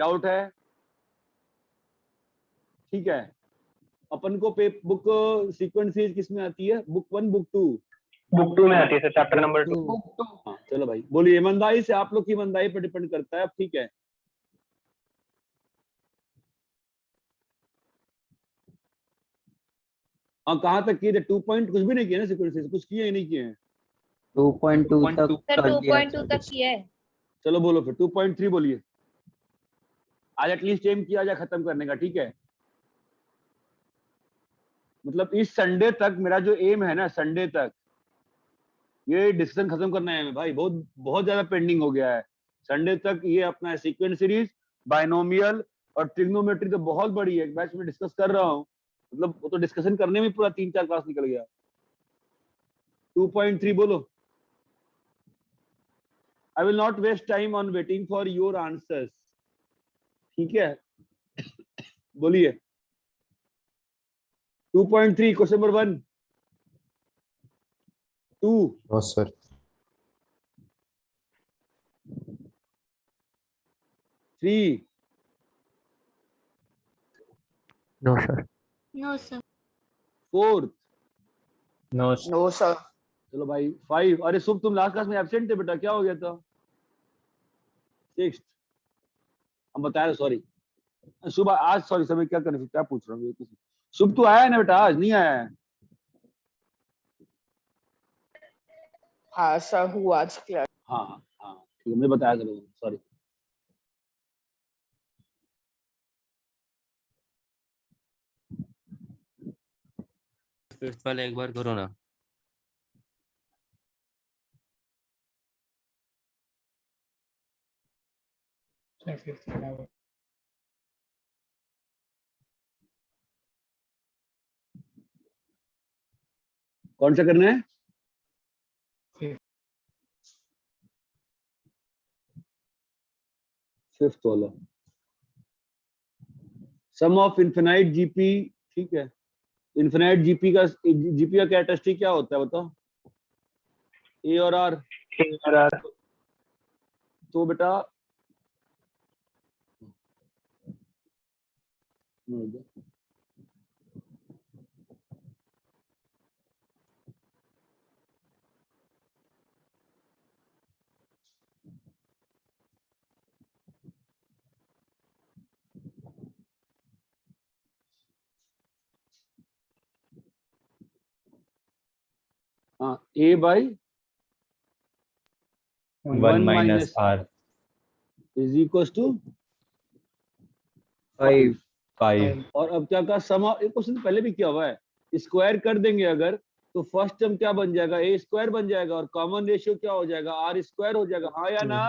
Doubt है? ठीक है, अपन को बुक सीक्वेंस सीरीज किस में आती है? Book 1 book 2? बुक 2 में आती है सर, चैप्टर नंबर 2। बुक 2। हाँ चलो भाई बोलिए, ईमानदारी से, आप लोग की ईमानदारी पर डिपेंड करता है। अब ठीक है, हाँ कहाँ तक किए थे? 2 पॉइंट कुछ भी नहीं किए ना सीक्वेंस सीरीज, कुछ किए ही नहीं किए हैं। 2.2 तक सर कर दिया 2.2 तक किया है। चलो बोलो फिर 2.3 बोलिए। आज एटलीस्ट एम किया जाए खत्म करने का, ठीक है? मतलब इस संडे तक मेरा जो एम है ना, संडे तक ये डिस्कशन खत्म करना है भाई। बहुत बहुत ज्यादा पेंडिंग हो गया है। संडे तक ये अपना सीक्वेंस सीरीज, बाइनोमियल और ट्रिग्नोमेट्री तो बहुत बड़ी है, बैच में डिस्कस कर रहा हूँ। मतलब वो तो डिस्कशन करने में पूरा 3-4 क्लास निकल गया। 2.3 बोलो। I will not waste time on waiting for your answers. ठीक है, बोलिए। 2.3 question number 1 2। No sir. 3 no sir. No sir. 4 no sir. चलो भाई 5। अरे शुभ तुम लास्ट क्लास में एब्सेंट थे बेटा, क्या हो गया था? 6 हम बताया, सॉरी शुभ आज, सॉरी सभी क्या करने, क्या पूछ रहा हूँ? शुभ तो आया है ना बेटा, आज नहीं आया है? हाँ सर, हुआ आज क्लास। हाँ हाँ हाँ ठीक है, मुझे बताया था, सॉरी। फिफ्थ वाला एक बार करो ना। कौन सा करना है? फिफ्थ वाला, सम ऑफ इनफिनाइट जीपी। ठीक है, इनफिनाइट जीपी का कैरेक्टरिस्टिक क्या होता है बताओ? ए और आर। तो बेटा हाँ, a by 1 minus r is equal to 5। 5। और अब क्या कहा? सम ऑफ, एक क्वेश्चन पहले भी किया हुआ है, स्क्वायर कर देंगे अगर तो फर्स्ट टर्म क्या बन जाएगा? ए स्क्वायर बन जाएगा और कॉमन रेशियो क्या हो जाएगा? आर स्क्वायर हो जाएगा। हाँ या ना?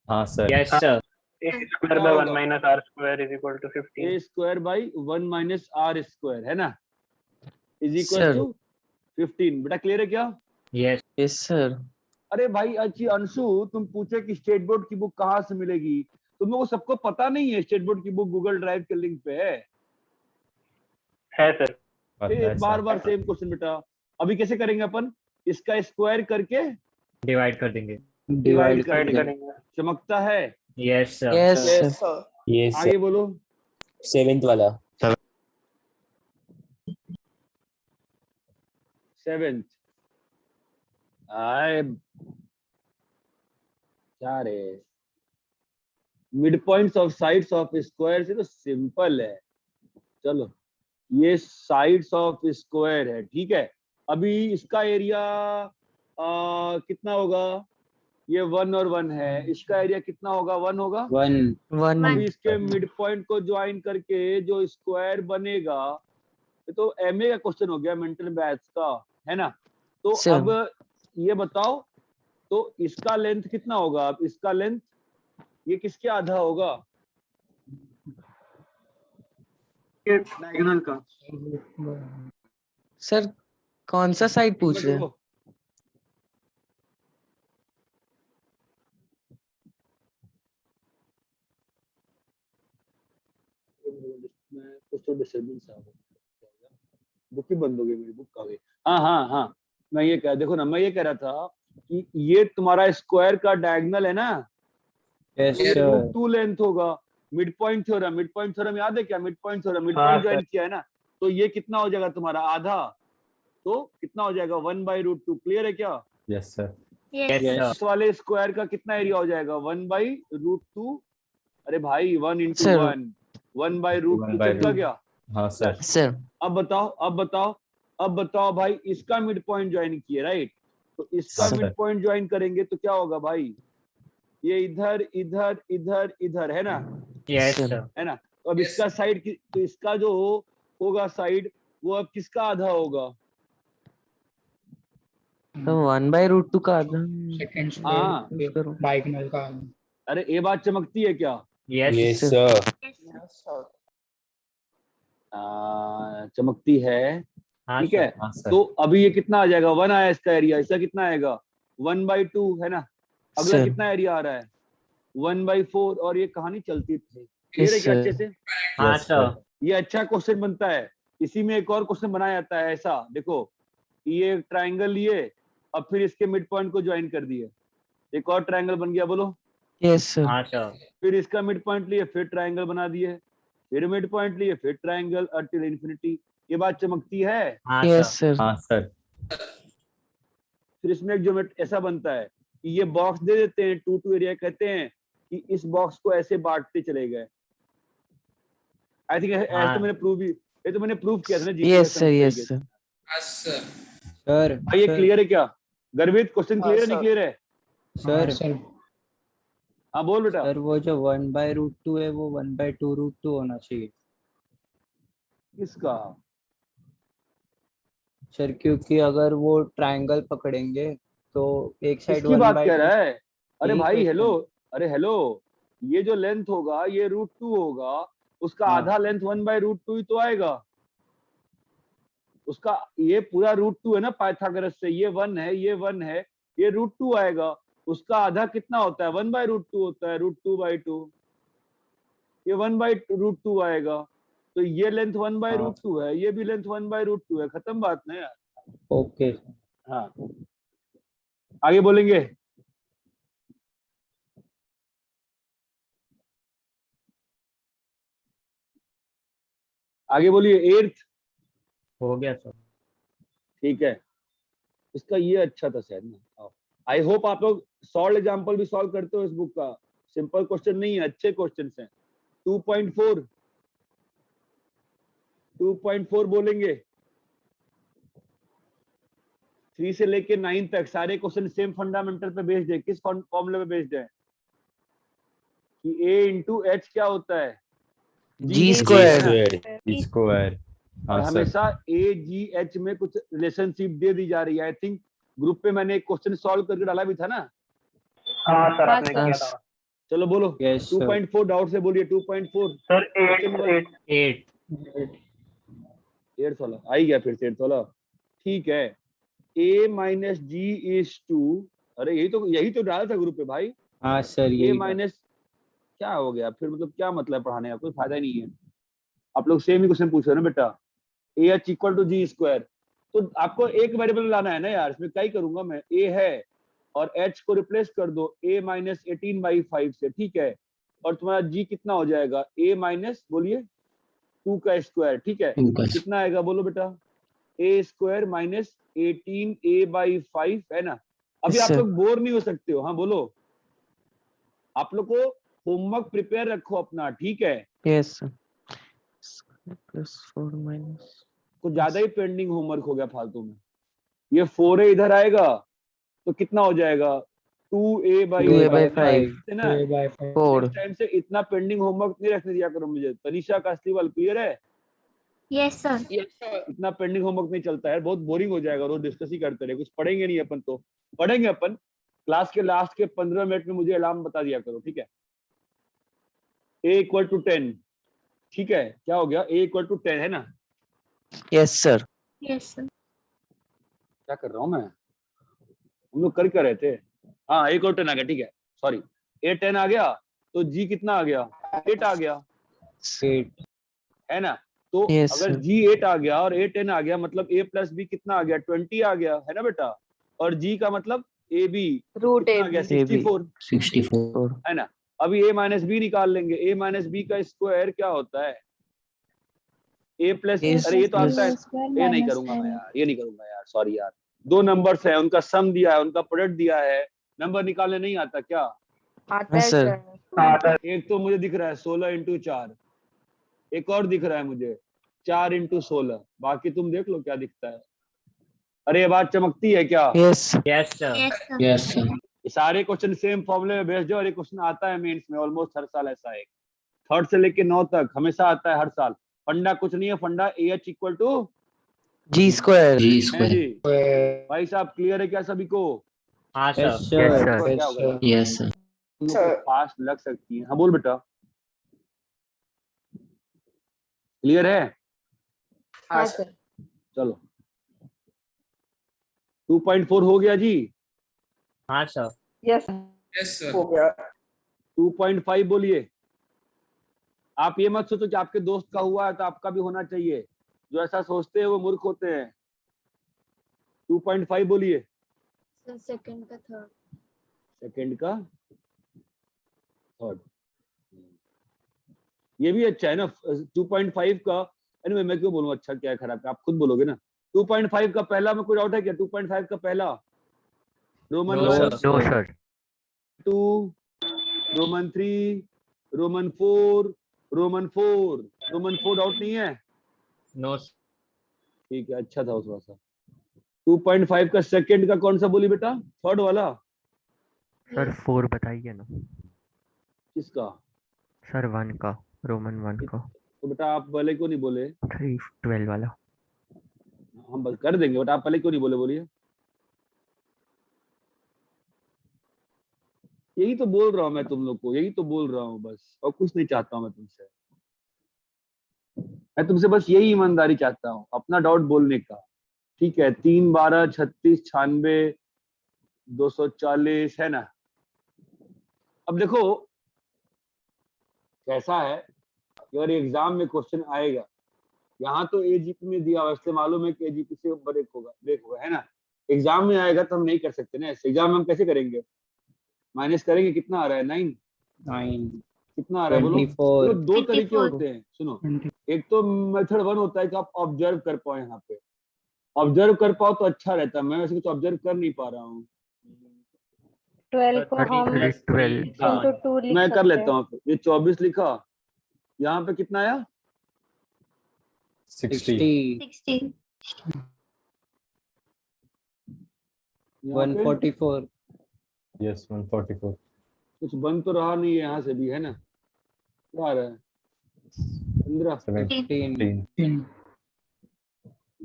हाँ sir. Yes sir. A square by 1 minus R square is equal to 15. A square by 1 minus R square, है ना, इज इक्वल Sir. टू 15। बेटा क्लियर है क्या? Yes yes sir. अरे भाई अच्छी अंशु, तुम पूछे कि स्टेट बोर्ड की बुक कहाँ से मिलेगी, तुम्हें वो सबको पता नहीं है? स्टेट बोर्ड की बुक गूगल ड्राइव के लिंक पे है सर। बार बार सेम क्वेश्चन बेटा। अभी कैसे करेंगे अपन? इसका स्क्वायर करके डिवाइड कर देंगे। डिवाइड कर Divide देंगे। करेंगे। चमकता है? Yes sir. Yes sir. ये आगे बोलो। 7th वाला। 7th आए क्या रे? Mid points of sides of square से तो सिंपल है। चलो ये साइड्स ऑफ स्क्वायर है, ठीक है। अभी इसका एरिया कितना होगा? ये 1 और 1 है, इसका एरिया कितना होगा? 1 होगा। 1 अभी इसके मिड पॉइंट को ज्वाइन करके जो स्क्वायर बनेगा, ये तो एमए का क्वेश्चन हो गया, मेंटल मैथ्स का, है ना? तो Sir. अब ये बताओ, तो इसका लेंथ कितना होगा? अब इसका लेंथ ये किसके आधा होगा? डायगोनल का। सर कौन सा साइड पूछ रहे हैं? कुछ तो डिस्टर्बेंस आ गया, बुक ही बंद हो गई मेरी, बुक कहाँ गई? हाँ हाँ हाँ, मैं ये कह, देखो ना, मैं ये कह रहा था कि ये तुम्हारा स्क्वायर का डायगोनल है ना, यस ये सर। रूट 2 लेंथ होगा। मिड पॉइंट थ्योरम याद है क्या? मिड पॉइंट थ्योरम, मिड हाँ, पॉइंट ज्वाइन किया है ना, तो ये कितना हो जाएगा तुम्हारा? आधा, तो कितना हो जाएगा? 1/√2। क्लियर है क्या? Yes sir. Yes, sir. इस वाले स्क्वायर का कितना एरिया हो जाएगा? 1/√2। अरे भाई 1 into Sir. 1, 1/√2 1 by चल root. गया। हाँ सर। Sir. अब बताओ भाई, इसका मिड पॉइंट ज्वाइन किए, राइट? तो इसका हाँ, मिड सर। पॉइंट ज्वाइन करेंगे तो क्या होगा भाई? ये इधर इधर इधर इधर है ना, Yes, Sir. sir. है ना? तो अब इसका साइड, तो इसका जो होगा साइड, वो अब किसका आधा होगा? तो 1/√2 का आधा। सेकंड हाँ। स्क्वायर डायगोनल का। अरे ये बात चमकती है क्या? Yes, yes sir. Sir. Yes, sir. चमकती है, हाँ, ठीक है। sir. हाँ सर। तो अभी ये कितना आ जाएगा? 1 आया इसका एरिया, इसका कितना आएगा? 1/2 है ना। अगला Sir. कितना एरिया आ रहा है? 1/4। और ये कहानी चलती थी। क्लियर है क्या sir. अच्छे से? हाँ, Yes, sir. ये अच्छा क्वेश्चन बनता है। इसी में एक और क्वेश्चन बनाया जाता है ऐसा, देखो ये एक ट्राइंगल लिए और फिर इसके मिड पॉइंट को ज्वाइन कर दिए, एक और ट्राइंगल बन गया, बोलो। Yes, sir. हाँ, sir. फिर इसका मिड पॉइंट लिए, फिर ट्राइंगल बना दिए, फिर मिड पॉइंट लिए, फिर ट्राइंगल टिल इंफिनिटी। ये बात चमकती है। हाँ, Yes, sir. sir. हाँ सर। फिर इसमें एक ज्योमेट्री ऐसा बनता है कि ये बॉक्स दे देते हैं, 2 एरिया, कहते हैं कि इस बॉक्स को ऐसे बांटते चले गए। आई थिंक ऐसे हाँ. तो मैंने प्रूव भी, ये तो मैंने प्रूव किया था ना जी। Yes, sir. Yes, sir. Sir भाई ये क्लियर है क्या? गर्वित क्वेश्चन हाँ, क्लियर है नहीं sir. क्लियर है? सर सर हाँ बोल बेटा। सर वो जो 1/√2 है वो 1/2√2 होना चाहिए किसका? सर, क्योंकि अगर वो ट्रायंगल पकड़ेंगे तो एक साइड किसकी बात कह 1/2। रहा है? अरे यही भाई question। हेलो, अरे हेलो, ये जो लेंथ होगा ये √2 होगा, उसका हाँ। आधा लेंथ 1/√2 ही तो आएगा। उसका ये पूरा √2 है ना पाइथागोरस से, ये 1 है, ये 1 है, ये √2 आएगा। उसका आधा कितना होता है? 1/√2 होता है, √2/2। ये 1/√2 आएगा। तो ये लेंथ 1/√2 है, ये भी लेंथ 1/√2 है। खत्म बात ना यार। ओके। हाँ आगे बोलेंगे। आगे बोलिए। 8th, हो गया, sir. ठीक है। इसका ये अच्छा था शायद ना। आई होप आप लोग सॉल्व एग्जांपल भी सॉल्व करते हो इस बुक का। सिंपल क्वेश्चन नहीं है, अच्छे क्वेश्चन हैं। 2.4 बोलेंगे। 3 से लेके 9 तक सारे क्वेश्चन सेम फंडामेंटल पे बेस्ड है। किस फॉर्मूले पे बेस्ड है? कि a इंटू एच क्या होता है? G G square. जी स्क्वायर। और हाँ सर। हमेशा AGH में कुछ रिलेशनशिप दे दी जा रही है। आई थिंक ग्रुप पे मैंने एक क्वेश्चन सॉल्व करके डाला भी था ना। हाँ, sir. हाँ, आपने sir. किया था. चलो बोलो। यस 2.4 डाउट से बोलिए। 2.4 Sir, Question one. 8. 8th वाला आ ही गया फिर से 8th वाला। ठीक है। A minus G is 2। अरे यही तो डाला था ग्रुप पे भाई। हाँ सर, A यही माइनस क्या हो गया फिर? मतलब क्या मतलब पढ़ाने का कोई फायदा ही नहीं है। आप लोग सेम ही क्वेश्चन पूछ रहे हो ना बेटा। AH equal to G square. तो आपको एक वेरिएबल लाना है ना यार, इसमें क्या ही करूंगा मैं। A है और H को रिप्लेस कर दो A माइनस 18/5 से, ठीक है। और तुम्हारा G कितना हो जाएगा? A माइनस बोलिए 2 का स्क्वायर, ठीक है। कितना आएगा बोलो बेटा? A स्क्वायर माइनस 18A/5 है ना। अभी Yes, आप sir. लोग बोर नहीं हो सकते हो। हाँ बोलो। आप लोग को होमवर्क प्रिपेयर रखो अपना, ठीक है। Yes, sir. Square plus 4 minus. कुछ ज्यादा ही पेंडिंग होमवर्क हो गया फालतू में। ये 4A इधर आएगा तो कितना हो जाएगा? 2A/5 है ना। 4. नेक्स्ट टाइम से इतना पेंडिंग होमवर्क नहीं रखने दिया करो मुझे। तनिषा कास्लीवाल, क्लियर है? Yes, sir. Yes, sir. इतना पेंडिंग होमवर्क नहीं चलता है, बहुत बोरिंग हो जाएगा। रोज डिस्कस ही करते रहे, कुछ पढ़ेंगे नहीं अपन। तो पढ़ेंगे अपन क्लास के लास्ट के 15 मिनट में। मुझे अलार्म बता दिया करो, ठीक है। A इक्वल टू 10, ठीक है। क्या हो गया? A इक्वल टू 10 है ना। Yes, sir. Yes, sir. क्या कर रहा हूँ मैं? हम लोग कर क्या रहे थे? हाँ, A इक्वल टू 10 आ गया, ठीक है। सॉरी, A 10 आ गया तो G कितना आ गया? 8 आ गया, 8। है ना। तो Yes, अगर sir. G 8 आ गया और A 10 आ गया, मतलब A प्लस B कितना आ गया? 20 आ गया, है ना बेटा। और G का मतलब AB Root कितना आ गया? AB. 64, 64. है ना। अभी a माइनस बी निकाल लेंगे। a माइनस बी का स्क्वायर क्या होता है? a प्लस, अरे ये तो आता है, ये नहीं करूंगा मैं यार, ये नहीं करूंगा यार, सॉरी यार। दो नंबर्स है, उनका सम दिया है, उनका प्रोडक्ट दिया है, नंबर निकालने नहीं आता क्या? आता है सर। सर। एक तो मुझे दिख रहा है 16 इंटू 4, एक और दिख रहा है मुझे 4 इंटू 16, बाकी तुम देख लो क्या दिखता है। अरे ये बात चमकती है क्या? Yes Yes, sir. Yes, sir. Yes sir. ये सारे क्वेश्चन सेम फॉर्मूले में बेस्ड है, और ये क्वेश्चन आता है मेंस में ऑलमोस्ट हर साल। ऐसा है, थर्ड से लेके 9 तक हमेशा आता है हर साल। फंडा कुछ नहीं है, फंडा A H equal to G square. है जी। भाई साहब क्लियर है क्या सभी को? हाँ यस सर। सर। क्या होगा? Yes sir. तुम लोग को फास्ट लग सकती है। हाँ बोल बेटा, क्लियर है? हाँ सर। चलो 2.4 हो गया जी। हाँ सर। यस हो गया। 2.5 बोलिए। आप ये मत सोचो कि आपके दोस्त का हुआ है तो आपका भी होना चाहिए। जो ऐसा सोचते हैं वो मूर्ख होते हैं। 2.5 बोलिए। सर सेकंड का थर्ड। सेकंड का थर्ड, ये भी अच्छा है ना। 2.5 का एनीवे मैं क्यों बोलूं अच्छा क्या है खराब है, आप खुद बोलोगे ना। 2.5 का पहला में कोई डाउट है क्या? 2.5 का पहला Roman No, sir. No sir. 2, Roman 3, Roman 4, Roman 4, Roman 4 doubt नहीं है? No. ठीक है, अच्छा था उस वाला। 2.5 का सेकंड का कौन सा बोली बेटा? थर्ड वाला सर 4 बताइए ना। किसका? सर 1 का, रोमन 1 का। तो बेटा आप पहले क्यों नहीं बोले? 312 वाला। हम बस कर देंगे, बेटा आप पहले क्यों नहीं बोले? बोलिए। यही तो बोल रहा हूँ मैं तुम लोग को, यही तो बोल रहा हूँ बस, और कुछ नहीं चाहता हूँ मैं तुमसे। मैं तुमसे बस यही ईमानदारी चाहता हूँ, अपना डाउट बोलने का। ठीक है, 3, 12, 36, 96, 240 है ना। अब देखो कैसा है कि अगर एग्जाम में क्वेश्चन आएगा, यहाँ तो एजीपी में दिया हुआ, इसलिए मालूम है कि एजीपी से ब्रेक होगा है ना। एग्जाम में आएगा तो हम नहीं कर सकते ना ऐसे। एग्जाम में हम कैसे करेंगे? माइनस करेंगे, कितना आ रहा है? 9। 9 कितना आ रहा है बोलो? 24। तो दो तरीके 24। होते हैं, सुनो। एक तो मेथड 1 होता है कि आप ऑब्जर्व कर पाओ, यहाँ पे ऑब्जर्व कर पाओ तो अच्छा रहता है। मैं वैसे कुछ ऑब्जर्व कर नहीं पा रहा हूँ। 12 को हम 12 into 2 लिख मैं कर सकते लेता हैं। हूँ। ये 24 लिखा, यहाँ पे कितना आया? 60. 60। यहाँ पे 144। Yes, 144. कुछ बन तो रहा नहीं है यहाँ से भी, है ना? क्या आ रहा है? 15। 17.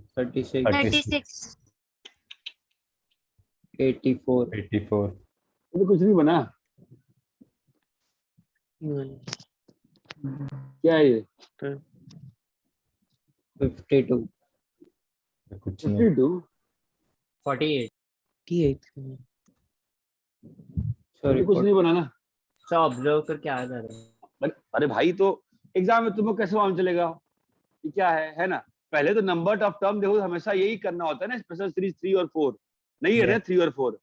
36। 36। 84। 84. तो कुछ नहीं बना। क्या है ये? 52। कुछ नहीं. 52। 48. सॉरी कुछ नहीं बना ना। सर ऑब्जर्व करके आ जा रहे हैं. अरे भाई तो एग्जाम में तुमको कैसे मालूम चलेगा कि क्या है ना? पहले तो नंबर ऑफ टर्म देखो, हमेशा यही करना होता है ना। स्पेशल सीरीज 3 और 4 नहीं है ना? 3 और 4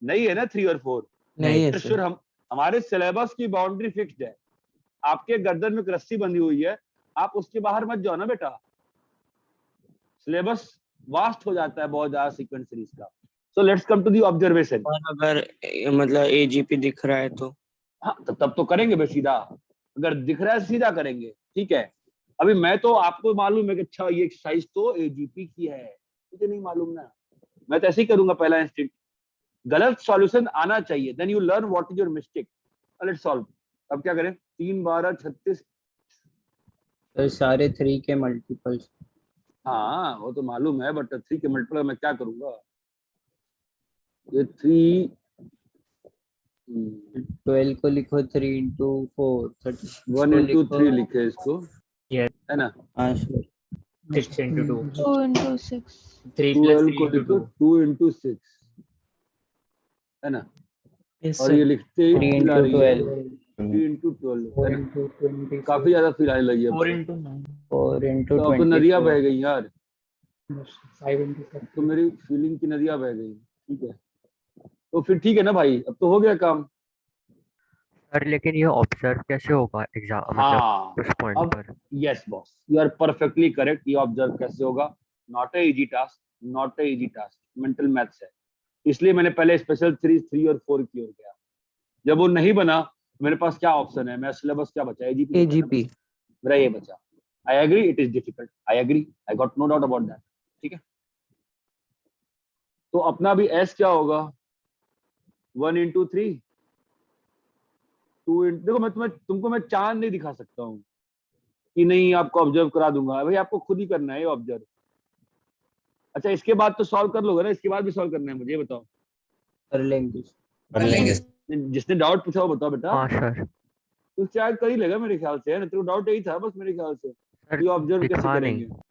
नहीं है ना? 3 और 4 नहीं है श्योर। हम हमारे सिलेबस की बाउंड्री फिक्स्ड है। आपके गर्दन में एक रस्सी बंधी हुई है, आप उसके बाहर मत जाओ ना बेटा। सिलेबस वास्ट हो जाता है बहुत ज्यादा सीक्वेंस सीरीज का। So let's come to the observation. और अगर मतलब एजीपी दिख रहा है तो हाँ तो तब तो करेंगे बे सीधा। अगर दिख रहा है सीधा करेंगे, ठीक है। अभी मैं तो आपको मालूम है कि अच्छा ये एक्सरसाइज तो एजीपी की है, मुझे नहीं मालूम ना। मैं तो ऐसे ही करूंगा पहला इंस्टेंट। गलत सॉल्यूशन आना चाहिए, then you learn what is your mistake. Let's solve. अब क्या करें? 3, 12, 36। तो सारे 3 के मल्टीपल्स। हाँ वो तो मालूम है, बट 3 के मल्टीपल मैं क्या करूंगा? ये 3 12 को लिखो 3 into 4 36 1 को into लिखो। 3 लिखे इसको, Yes. है ना? हाँ सर। 6 into 2. 2 into 6। 3 plus 12 3 को into लिखो 2. 2 into 6, है ना? यस और ये लिखते ही 3 फील आ into रही है 12 3 into 12, 4 है ना? into 20 काफी ज्यादा फील आने लगी है 4 अब into 9. 4 into तो। अब तो नदियां 24 बह गई यार, 5 into तो मेरी फीलिंग की नदियां बह गई। ठीक है, तो फिर ठीक है ना भाई, अब तो हो गया काम। सर लेकिन ये ऑब्जर्व कैसे होगा एग्जाम मतलब हाँ, उस पॉइंट अब पर? Yes boss, you are perfectly correct. ये ऑब्जर्व कैसे होगा? Not a easy task, not a easy task, mental maths है। इसलिए मैंने पहले स्पेशल 3 और 4 की ओर गया। जब वो नहीं बना, मेरे पास क्या ऑप्शन है? मेरा सिलेबस क्या बचा? AGP AGP. मेरा ये बचा। I agree it is difficult, I agree, I got no doubt about that. ठीक है, तो अपना भी एस क्या होगा? 1 into 3, 2 देखो मैं तुमको मैं चांद नहीं दिखा सकता हूँ कि नहीं आपको ऑब्जर्व करा दूंगा। भाई आपको खुद ही करना है ऑब्जर्व। अच्छा, इसके बाद तो सॉल्व कर लोगे ना? इसके बाद भी सॉल्व करना है मुझे, ये बताओ। कर लेंगे। कर लेंगे। जिसने डाउट पूछा वो बताओ बेटा। हाँ सर। तो शायद कर ही लेगा मेरे ख्याल से, है ना? तेरे को डाउट यही था बस मेरे ख्याल से, सर ये ऑब्जर्व कैसे दिखा नहीं। करेंगे।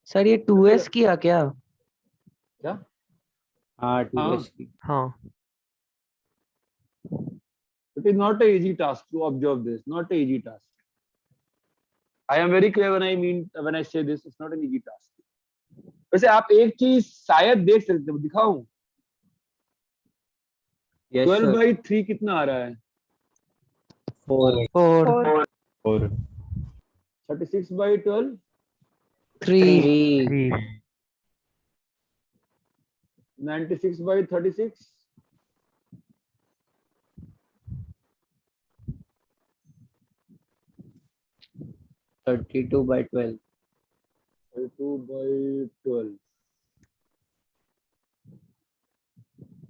सर ये 2s किया क्या? क्या? हाँ हाँ, 2s की। हाँ it is not a easy task to observe this, not a easy task. I am very clear when I say this, it's not an easy task. वैसे आप एक चीज शायद देख सकते हो, दिखाऊं? Yes 12 sir. by 3 कितना आ रहा है? 4 4 और 36 by 12, 3 3 96 by 36, 32 by 12। 32 by 12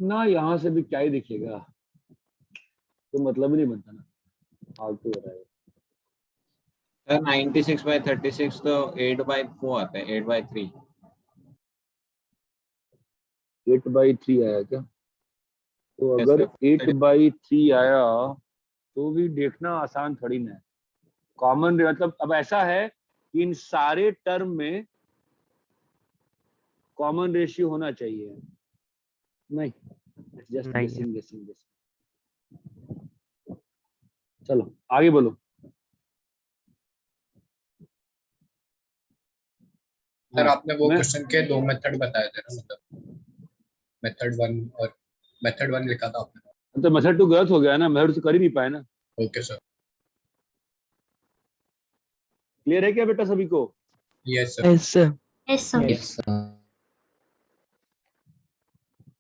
ना, यहाँ से भी क्या ही दिखेगा, तो मतलब ही नहीं बनता ना, फालतू हो रहा है। सर 96/36 तो 8/4 आता है, 8/3। 8 by 3 आया क्या? तो Yes, अगर sir. 8 by 3 आया तो भी देखना आसान थोड़ी ना है। कॉमन मतलब अब ऐसा है कि इन सारे टर्म में कॉमन रेशियो होना चाहिए। नहीं, जस्ट नहीं है। गेसिंग गेसिंग गेसिंग। चलो आगे बोलो। सर हाँ, आपने वो मैं क्वेश्चन के 2 मेथड बताए थे ना, मतलब मेथड 1 और मेथड 1 लिखा था आपने। तो मेथड तो गलत हो गया ना, मेथड से कर ही नहीं पाए ना। Okay sir. क्लियर है क्या बेटा सभी को? Yes sir. Yes sir. Yes, sir. Yes sir.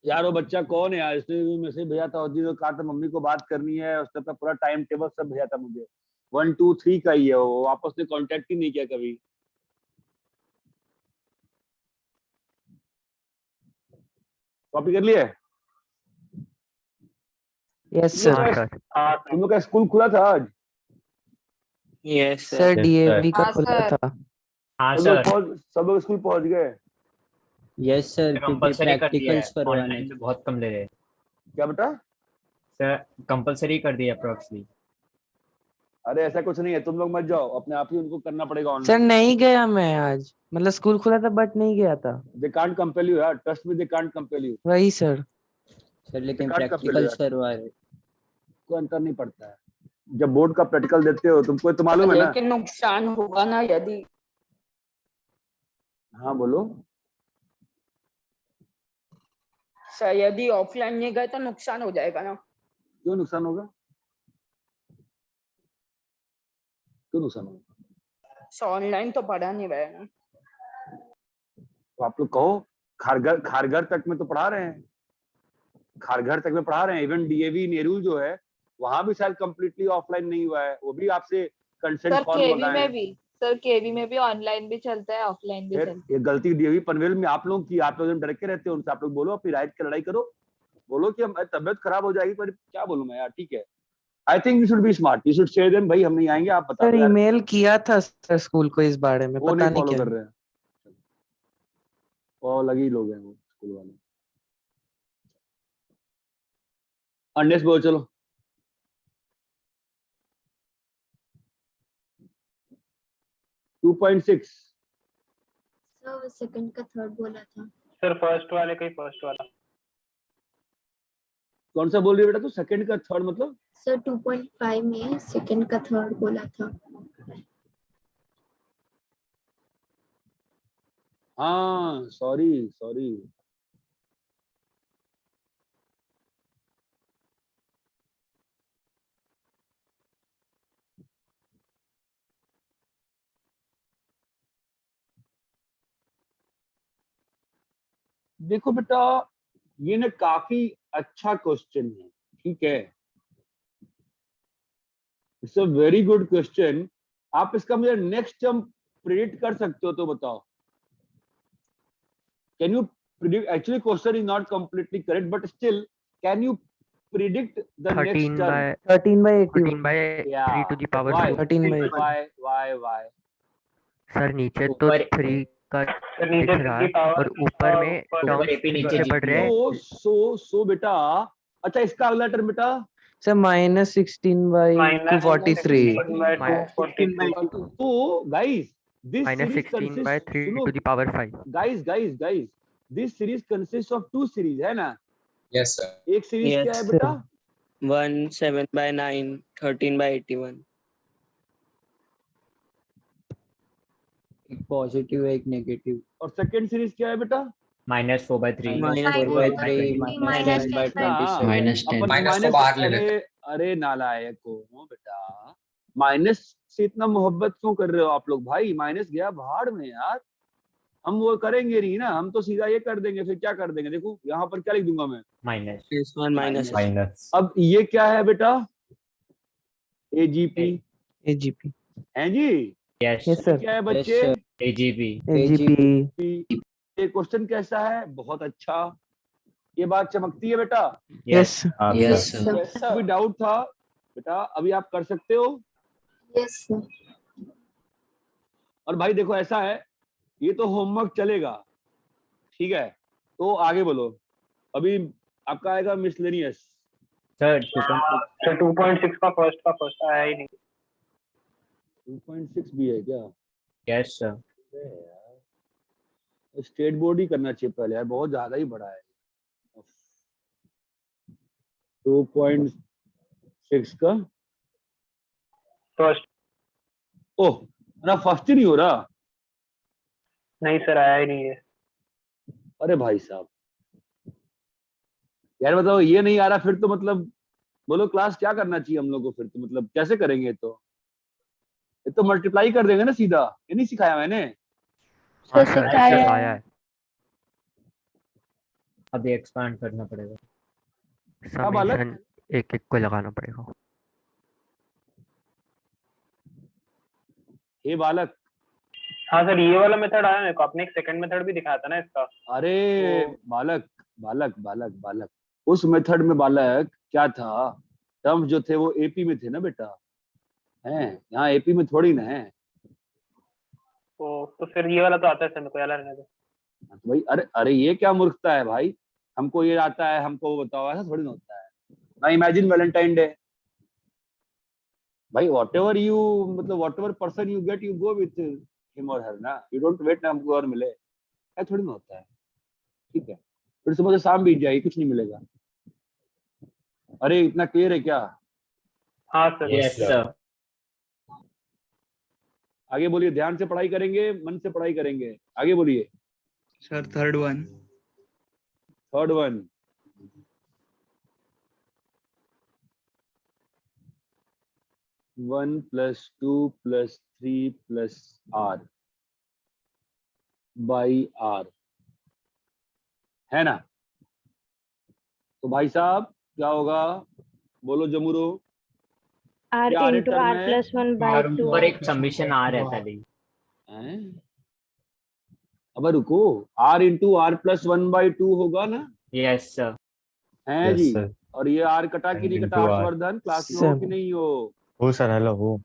यार वो बच्चा कौन है यार? इसने मैसेज भेजा था उस दिन, तो कहा था मम्मी को बात करनी है, उसने अपना पूरा टाइम टेबल सब भेजा था मुझे। 1 2 3 का ही है वो, आपस में कांटेक्ट ही नहीं किया कभी। कॉपी कर लिया है? यस तुम सर। लोग हाँ का सर। तुम लोग का स्कूल खुला था आज? यस सर डीएवी का हाँ खुला सर। था। हाँ सब सर, लोग स्कूल पहुंच गए? यस सर क्योंकि कंपलसरी कर दिया है, प्रैक्टिकल्स करवाने ऑनलाइन पे बहुत कम ले रहे हैं क्या बेटा? सर, कंपलसरी कर दिया अप्रोक्सली। अरे ऐसा कुछ नहीं है, तुम लोग मत जाओ, अपने आप ही उनको करना पड़ेगा सर ऑनलाइन। नहीं गया मैं आज, मतलब स्कूल खुला था बट नहीं गया था। दे कांट कंपेल यू यार, trust me, they can't compel you. वही सर। सर लेकिन कांट कंपेल यू प्रैक्टिकल्स यार, करवा रहे। कोई अंतर नहीं पड़ता है। जब बोर्ड का प्रैक्टिकल देते हो तुमको तो मालूम है ना। लेकिन नुकसान होगा ना यदि हाँ बोलो। सर, यदि ऑफलाइन नहीं गए तो नुकसान हो जाएगा ना। क्यों नुकसान होगा? क्यों नुकसान होगा? सर ऑनलाइन तो पढ़ा नहीं रहे ना। तो आप लोग कहो, खारघर तक में तो पढ़ा रहे हैं, खारघर तक में पढ़ा रहे हैं। इवन डीएवी नेहरू जो है वहां भी शायद कंप्लीटली ऑफलाइन नहीं हुआ है, वो भी आपसे कंसेंट सर फॉर्म केवी मंगाए में हैं। भी, सर केवी में भी ऑनलाइन भी चलता है, ऑफलाइन भी फिर चलता ये गलती डीएवी पनवेल में आप लोग की, आप लोग डर के रहते हो उनसे। आप लोग बोलो, अपनी राइट की लड़ाई करो, बोलो कि हमारी तबियत खराब हो जाएगी, पर क्या बोलूं मैं यार। ठीक है, I think you should be smart, you should say them भाई हम नहीं आएंगे, आप बता सर दो यार। ईमेल किया था सर स्कूल को इस बारे में, वो पता नहीं नहीं फॉलो क्या। कर रहे हैं, वो अलग ही लोग हैं वो स्कूल वाले। अंडेस बोलो चलो। 2.6 सर सेकंड का थर्ड बोला था। सर फर्स्ट वाले का ही फर्स्ट वाला। कौन सा बोल रही है बेटा तू? सेकंड का थर्ड मतलब? सर 2.5 में सेकंड का थर्ड बोला था। हाँ सॉरी सॉरी, देखो बेटा, ये ना काफी अच्छा क्वेश्चन है, ठीक है, it's a very good question. आप इसका मुझे नेक्स्ट टर्म प्रिडिक्ट कर सकते हो तो बताओ, can you predict? Actually question is not completely correct, but still can you predict the next 13 term? by 13 by 80 13 by 3 to the power why 4. 13 by why sir नीचे तो ऊपर 3 का सर दिख नीचे रहा 3 है की और पावर ऊपर में ऊपर टर्म ऊपर AP नीचे पीछे बढ़ GP रहे हैं। so बेटा, अच्छा इसका अगला टर्म बेटा, सर -16 by माइनस 243 243 तो गाइस दिस -16 सीरीज by 3 सुनो to the power 5. Guys this series consist of 2 series है ना? Yes, sir. एक सीरीज क्या है Yes, बेटा? 1 7 by 9 13 by 81 एक पॉजिटिव एक नेगेटिव और सेकंड सीरीज क्या है बेटा? -4/3 -4 by 3 -10 by ना 27 अपन माइनस को बाहर ले लेते अरे नालायक हो बेटा, माइनस से इतना मोहब्बत क्यों कर रहे हो आप लोग भाई? माइनस गया भाड़ में यार, हम वो करेंगे नहीं ना, हम तो सीधा ये कर देंगे। फिर क्या कर देंगे, देखो यहाँ पर क्या लिख दूंगा मैं, माइनस -1 अब ये क्या है बेटा? AGP AGP है जी? Yes Yes, sir. क्या है Yes, बच्चे? sir. AGP AGP ये क्वेश्चन कैसा है? बहुत अच्छा, ये बात चमकती है बेटा। Yes. Yes, sir. कोई डाउट था बेटा? अभी आप कर सकते हो। Yes, sir. और भाई देखो ऐसा है, ये तो होमवर्क चलेगा, ठीक है, तो आगे बोलो। अभी आपका आएगा मिसलेनियस। सर सर 2.6 का फर्स्ट आया ही नहीं। 2.6 भी है क्या? यस सर स्टेट बोर्ड ही करना चाहिए पहले यार, बहुत ज्यादा ही बड़ा है। 2.6 का फर्स्ट ओह ना, फर्स्ट ही नहीं हो रहा। नहीं सर, आया ही नहीं है। अरे भाई साहब यार बताओ, ये नहीं आ रहा फिर तो मतलब बोलो क्लास क्या करना चाहिए हम लोग को? फिर तो मतलब कैसे करेंगे? तो ये तो मल्टीप्लाई कर देंगे ना सीधा, ये नहीं सिखाया मैंने? हाँ सर, सर सिखाया ऐसा है। आया है। अभी एक्सपांड करना पड़ेगा। बालक? समीशन एक एक को लगाना पड़ेगा। हे बालक, हाँ सर, ये वाला मेथड आया मेरे को। आपने एक सेकंड मेथड भी दिखाया था ना इसका। अरे तो- बालक बालक बालक बालक उस मेथड में बालक क्या था, टर्म्स जो थे वो एपी में थे ना बेटा, हैं यहाँ एपी में थोड़ी ना है। तो फिर ये वाला तो आता है सर, मेरे को याद रहने दो। तो भाई अरे अरे ये क्या मूर्खता है भाई, हमको ये आता है हमको वो बताओ, ऐसा थोड़ी ना होता है ना। इमेजिन वैलेंटाइन डे भाई, वॉट एवर यू मतलब what ever person you get you go with him और हर ना, यू डोंट वेट ना हमको और मिले, ऐसा थोड़ी ना होता है, ठीक है। फिर सुबह से शाम बीत जाएगी, कुछ नहीं मिलेगा। अरे इतना क्लियर है क्या? हाँ सर। यस सर आगे बोलिए, ध्यान से पढ़ाई करेंगे, मन से पढ़ाई करेंगे, आगे बोलिए। Sir, third one. Third one, one plus two plus three plus R by R, है ना? तो भाई साहब क्या होगा, बोलो जमुरो। R क्या into term R है? plus 1 by 2. और एक सबमिशन आ रहता है अभी। हैं? अब रुको, आर इंटू आर प्लस 1/2 होगा ना? यस सर है जी। और ये आर कटा कि नहीं कटा? हर्षवर्धन क्लास में हो कि नहीं हो? हो सर, हेलो हो।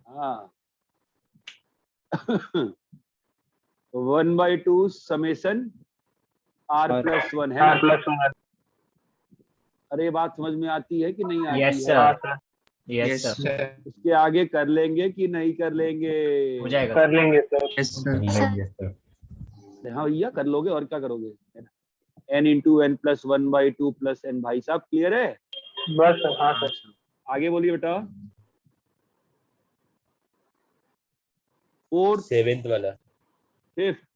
हाँ 1/2 समेशन आर प्लस 1 है R ना? plus 1। अरे ये बात समझ में आती है कि नहीं आती यस है? हाँ सर सर, यस सर इसके आगे कर लेंगे कि नहीं कर लेंगे? हो जाएगा कर लेंगे सर। हाँ भैया कर लोगे, और क्या करोगे? n into N plus 1/2 plus n। भाई साहब क्लियर है? बस सर। हाँ सर। आगे बोलिए बेटा। फोर्थ, सेवेंथ वाला। फिफ्थ,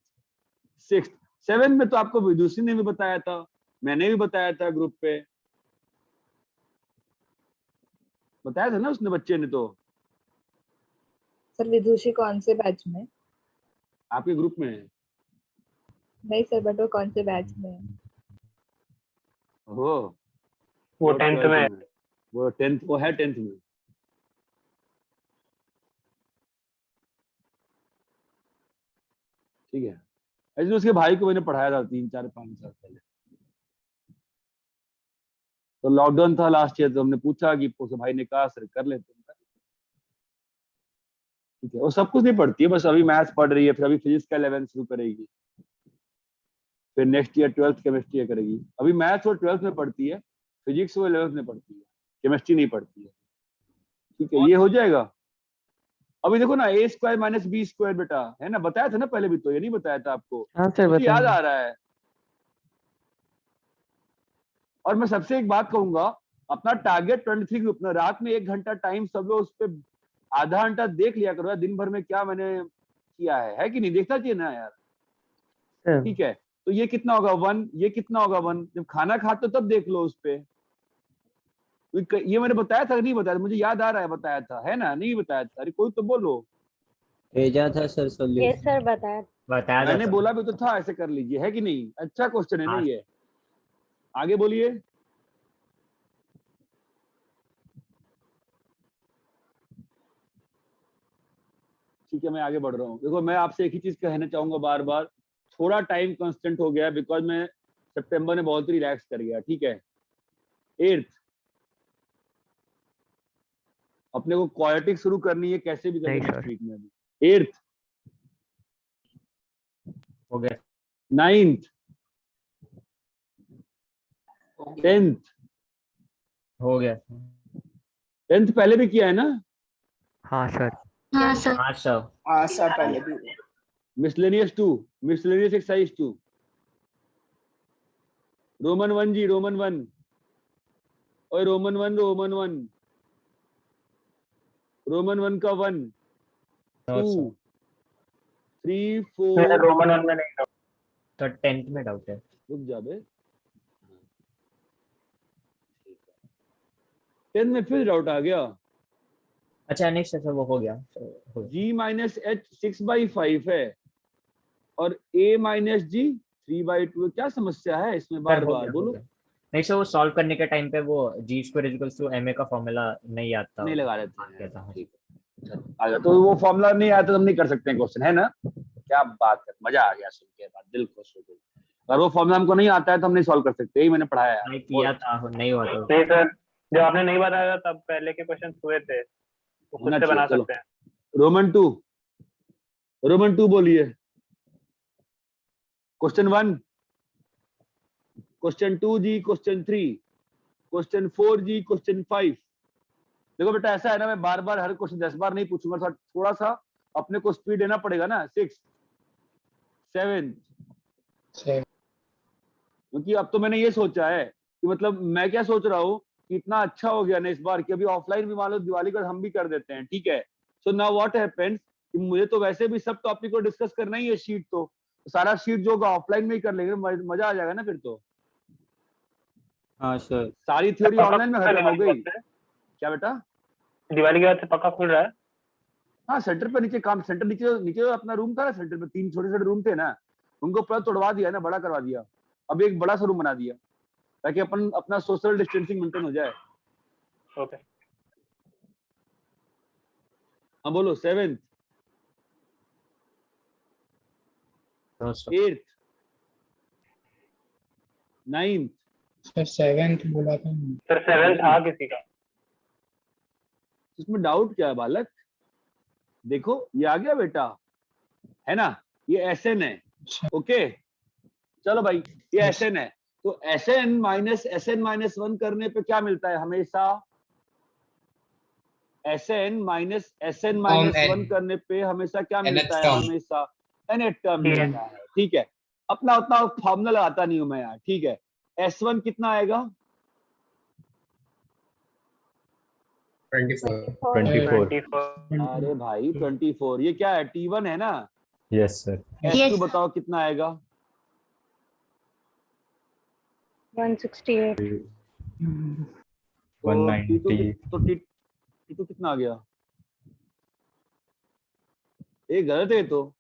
सिक्स्थ, सेवेंथ में तो आपको विदुषी ने भी बताया था, मैंने भी बताया था ग्रुप पे, बताया था ना उसने, बच्चे ने तो सर विदुषी कौन से बैच में? आपके ग्रुप में है। नहीं सर, बट वो कौन से बैच में है? हो वो 10th में है। वो 10th, वो है 10th में। ठीक है, ऐसे उसके भाई को मैंने पढ़ाया था 3 4 5 साल पहले। तो लॉकडाउन था लास्ट ईयर, तो हमने पूछा कि उसके भाई ने कहा सर कर लेते हैं। ठीक है, वो सब कुछ नहीं पढ़ती है, बस अभी मैथ्स पढ़ रही है, फिर अभी फिजिक्स का 11 शुरू करेगी, फिर नेक्स्ट ईयर 12th केमिस्ट्री करेगी। अभी मैथ्स और 12th में पढ़ती है, फिजिक्स वो 11th में पढ़ती है, केमिस्ट्री नहीं पढ़ती है। ठीक है, ये हो जाएगा। अभी देखो ना, a square minus B square बेटा, है ना, बताया था ना पहले भी, तो ये नहीं बताया था आपको? हाँ सर मुझे याद बताइए। आ रहा है। और मैं सबसे एक बात कहूंगा, अपना टारगेट 23 ग्रुप ना, रात में 1 घंटा टाइम सब लोग उस पर आधा घंटा देख लिया करो यार, दिन भर में क्या मैंने किया है कि नहीं, देखना चाहिए ना यार। सर ठीक है, तो ये कितना होगा 1, ये कितना होगा 1, जब खाना खाते हो तब देख लो उस पे। ये मैंने बताया था नहीं बताया था? मुझे याद आ रहा है बताया था, है ना? नहीं बताया था? अरे कोई तो बोलो। भेजा था सर यस सॉल्यूशन। सर, बताया। बताया था मैंने सर। बोला भी तो था ऐसे कर लीजिए, है कि नहीं? अच्छा क्वेश्चन है ना हाँ। ये। आगे बोलिए। ठीक है, मैं आगे बढ़ रहा हूँ। देखो, मैं आपसे एक ही चीज कहना चाहूंगा बार बार, थोड़ा टाइम कांस्टेंट हो गया बिकॉज मैं सितंबर में बहुत रिलैक्स कर गया। ठीक है, 8th अपने को क्वाड्रेटिक शुरू करनी है, कैसे भी नहीं करके सर। नेक्स्ट वीक में भी। 8th, हो गया। 9th, 10th। हो गया। 10th पहले भी किया है ना? हाँ सर। हाँ सर। हाँ सर। हाँ सर, पहले भी। मिसलेनियस 2, मिसलेनियस एक्सरसाइज 2, रोमन 1 जी, रोमन 1, और रोमन 1, रोमन 1, रोमन 1 का 1 नो 2 सर। 3 मेरा 4। रोमन 1 में नहीं था। तो 10th में डाउट है। रुक जा बे, 10th में फिर डाउट आ गया। अच्छा नेक्स्ट सर, वो हो गया। हो गया। g माइनस एच 6/5 है और a माइनस जी 3/2। क्या समस्या है इसमें? बार सर हो बार गया, हो बोलो। गया। नहीं सर, वो सॉल्व करने के टाइम पे वो जी स्क्वायर इक्वल्स टू ma का फॉर्मूला नहीं याद था। नहीं लगा रहे हाँ, थे। क्या था? ठीक है, चलो, आ गया। तो वो फॉर्मूला नहीं आया तो हम नहीं कर सकते क्वेश्चन, है ना? क्या बात है, मजा आ गया सुन के, बात दिल खुश हो गई। अगर वो फॉर्मूला हमको नहीं आता है तो हम नहीं सॉल्व कर सकते, यही मैंने पढ़ाया है। नहीं किया था, नहीं हुआ था। नहीं सर, जब आपने नहीं बताया था तब पहले के क्वेश्चन हुए थे, वो खुद होना से बना चाहिए। चलो, सकते हैं। रोमन 2, रोमन 2 बोलिए। क्वेश्चन 1, क्वेश्चन 2 जी, क्वेश्चन 3, क्वेश्चन 4 जी, क्वेश्चन 5। देखो बेटा, ऐसा है ना, मैं बार बार हर क्वेश्चन 10 बार नहीं पूछूंगा, थोड़ा सा अपने को स्पीड देना पड़ेगा ना। 6 7, क्योंकि अब तो मैंने ये सोचा है कि मतलब मैं क्या सोच रहा हूँ कि इतना अच्छा हो गया ना इस बार कि अभी ऑफलाइन भी मान लो दिवाली का हम भी कर देते हैं। ठीक है, सो नाउ व्हाट हैपेंस कि मुझे तो वैसे भी सब टॉपिक को डिस्कस करना ही है, शीट तो सारा शीट जो होगा ऑफलाइन में ही कर लेंगे, मजा आ जाएगा ना फिर तो। हाँ सर। सारी थ्योरी ऑनलाइन में खत्म हो गई। क्या बेटा? दिवाली के बाद से पक्का खुल रहा है। हाँ, सेंटर पे नीचे काम, सेंटर नीचे नीचे अपना रूम था ना, सेंटर पे 3 छोटे छोटे रूम थे ना, उनको पूरा तोड़वा दिया ना, बड़ा करवा दिया। अब एक बड़ा सा रूम बना दिया ताकि अपन अपना सोशल डिस्टेंसिंग मेंटेन हो जाए। ओके। हाँ बोलो। 7th, No, sir. 8th, 9th। Sir 7th बोला था। सर 7 था किसी का। इसमें डाउट क्या है बालक? देखो ये आ गया बेटा, है ना? ये SN है। ओके, चलो भाई, ये SN है। तो SN-1 करने पे क्या मिलता है हमेशा? SN-1 करने पे हमेशा क्या मिलता है? हमेशा nth टर्म मिलता है। ठीक है, अपना उतना फॉर्मूला लगाता नहीं हूं मैं यार। ठीक है, S1 कितना आएगा? 24। अरे भाई 24, ये क्या है? T1 है ना? Yes sir. S2 बताओ कितना आएगा? 168। तो T2 कितना आ गया? ये गलत है तो।